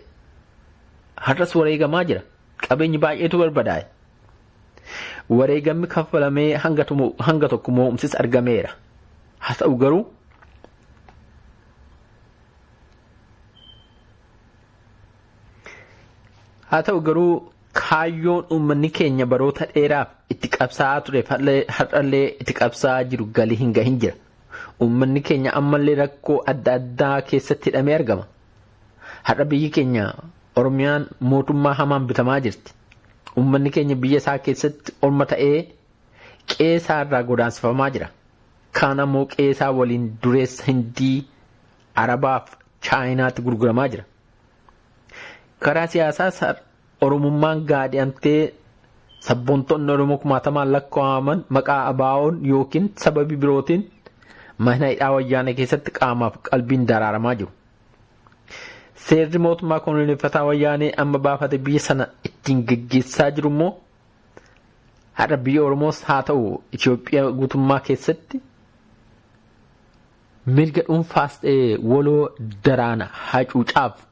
Har'as wareegamaa jira. Qabeenyi baay'eetu barbadaa'e. Wareegamni kaffalamee hanga tokko mo'umsis argameera. Haa ta'u garuu kaayyoon uummanni keenya baroota dheeraaf itti qabsaa'aa ture har'allee itti qabsaa'aa jiru galii hin gahin jira. Uummanni keenya ammallee rakkoo adda addaa keessatti hidhamee argama. Har'a biyyi keenya Oromiyaan mootummaa hamaan bitamaa jirti. Uummanni keenya biyya isaa keessatti orma ta'ee qeesaa irraa godaansifamaa jira. Kaan ammoo qeesaa waliin dureessa Hindii, Arabaaf Chaayinaatti gurguramaa jira. Karaa siyaasaas Oromummaan gaadhi'amtee sabboontonni Oromoo kumaatamaan lakkaa'aman maqaa ABO'n yookiin sababii birootiin mana hidhaa wayyaanee keessatti qaamaaf qalbiin daraaramaa jiru. Seerri mootummaa koloneeffataa wayyaanee amma baafate biyya sana ittiin geggeessaa jiru immoo har'a biyya Oromoos haa ta'u Itoophiyaa guutummaa keessatti mirga dhuunfaas ta'ee waloo daraana hacuucaaf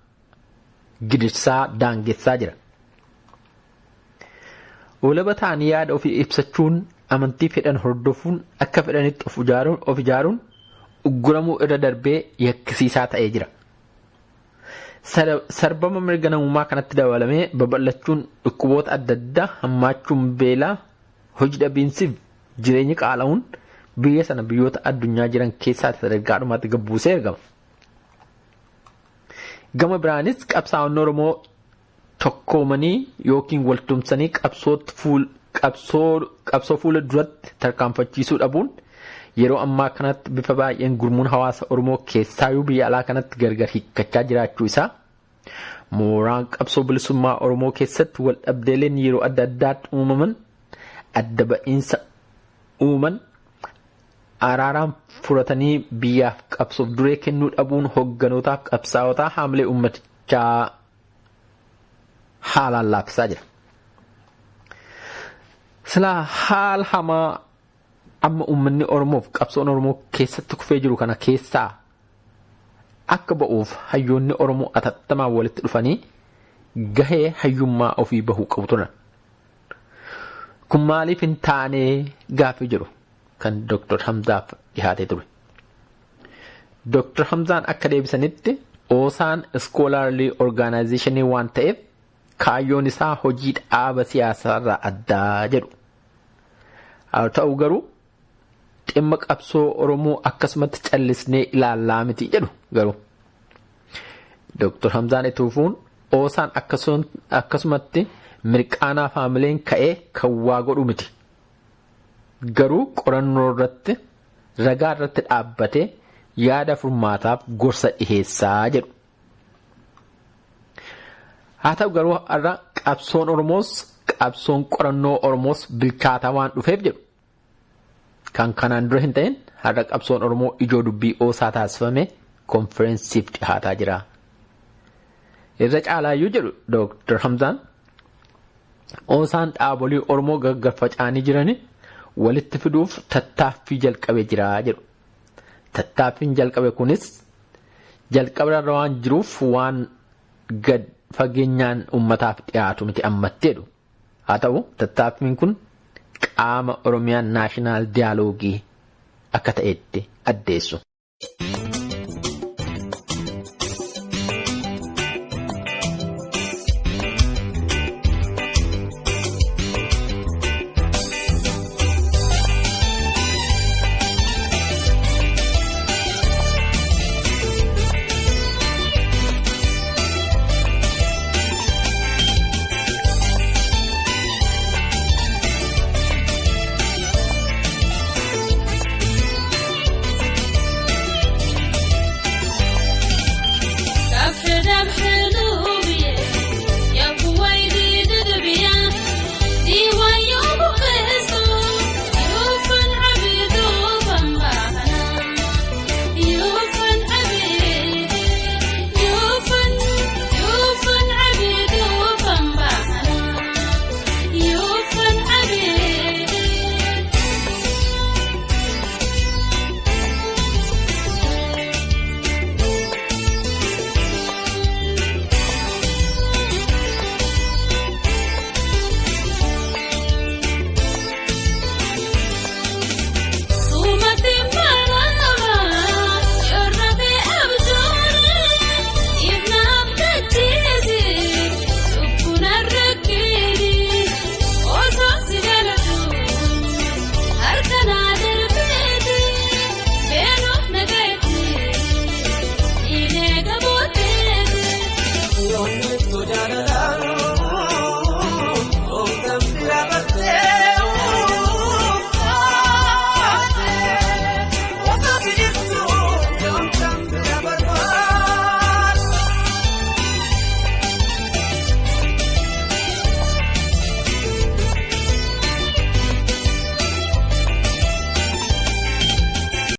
gidirsaa daangessaa jira. Walaba ta'anii yaada ofii ibsachuun amantii fedhan hordofuun akka fedhanitti of ijaaruun ugguramuu irra darbee yakkisiisaa ta'ee jira. Sarbama mirga namummaa kanatti dabalamee babal'achuun dhukkuboota adda addaa hammaachuun beelaa hojii dhabiinsiif jireenyi qaala'uun biyya sana biyyoota addunyaa jiran keessaa sadarkaadhumatti gabbuusee argama. Gama biraanis qabsaa'onni Oromoo tokkoomanii yookiin waltumsanii qabsoo fuula duratti tarkaanfachiisuu dhabuun yeroo ammaa kanatti bifa baay'een gurmuun hawaasa Oromoo keessaayyuu biyya alaa kanatti gargar hiikkachaa jiraachuu isaa mooraan qabsoo bilisummaa Oromoo keessatti wal dhabdeeleen yeroo adda addaatti uumaman adda ba'iinsa uuman araaraan furatanii biyyaaf qabsoof duree kennuu dhabuun hogganootaaf qabsaa'otaa haamilee uummatichaa haalaan laaffisaa jira. Silaa haal hamaa amma uummanni Oromoof qabsoon Oromoo keessatti kufee jiru kana keessaa akka ba'uuf hayyoonni Oromoo atattamaan walitti dhufanii gahee hayyummaa ofii bahuu qabu turan. Kun maaliif hin taane gaaffii jiru kan Dr. Hamzaaf dhihaatee ture. Dr. Hamzaan akka deebisanitti Oosaan Scholarly Organization waan ta'eef kaayyoon isaa hojii dhaaba siyaasaarraa addaa jedhu. Haa ta'u garuu dhimma qabsoo Oromoo akkasumatti callisnee ilaallaa miti jedhu garuu. Dr. Hamzaan itti fufuun Oosaan akkasumatti mirqaanaa faamileen ka'ee kan waa godhu miti. Garuu qorannoo irratti ragaa irratti dhaabbatee yaada furmaataaf gorsa dhiheessaa jedhu. Haa ta'u garuu har'a qabsoon Oromoos qabsoon qorannoo Oromoos bilchaataa waan dhufeef jedhu. Kan kanaan dura hin ta'in har'a qabsoon Oromoo ijoo dubbii Oosaa taasifame konferensiif dhihaataa jira. Irra caalaayyuu jedhu Dr. Hamzaan Oosaan dhaabolee Oromoo gaggarfaca'anii jirani walitti fiduuf tattaaffii jalqabee jira jedhu. Tattaaffiin jalqabe kunis jalqabarra waan jiruuf waan gad fageenyaan ummataaf dhiyaatu miti ammatti jedhu. Haa ta'u tattaaffiin kun qaama Oromiyaan naashinaal diyaaloogii akka ta'etti addeessu.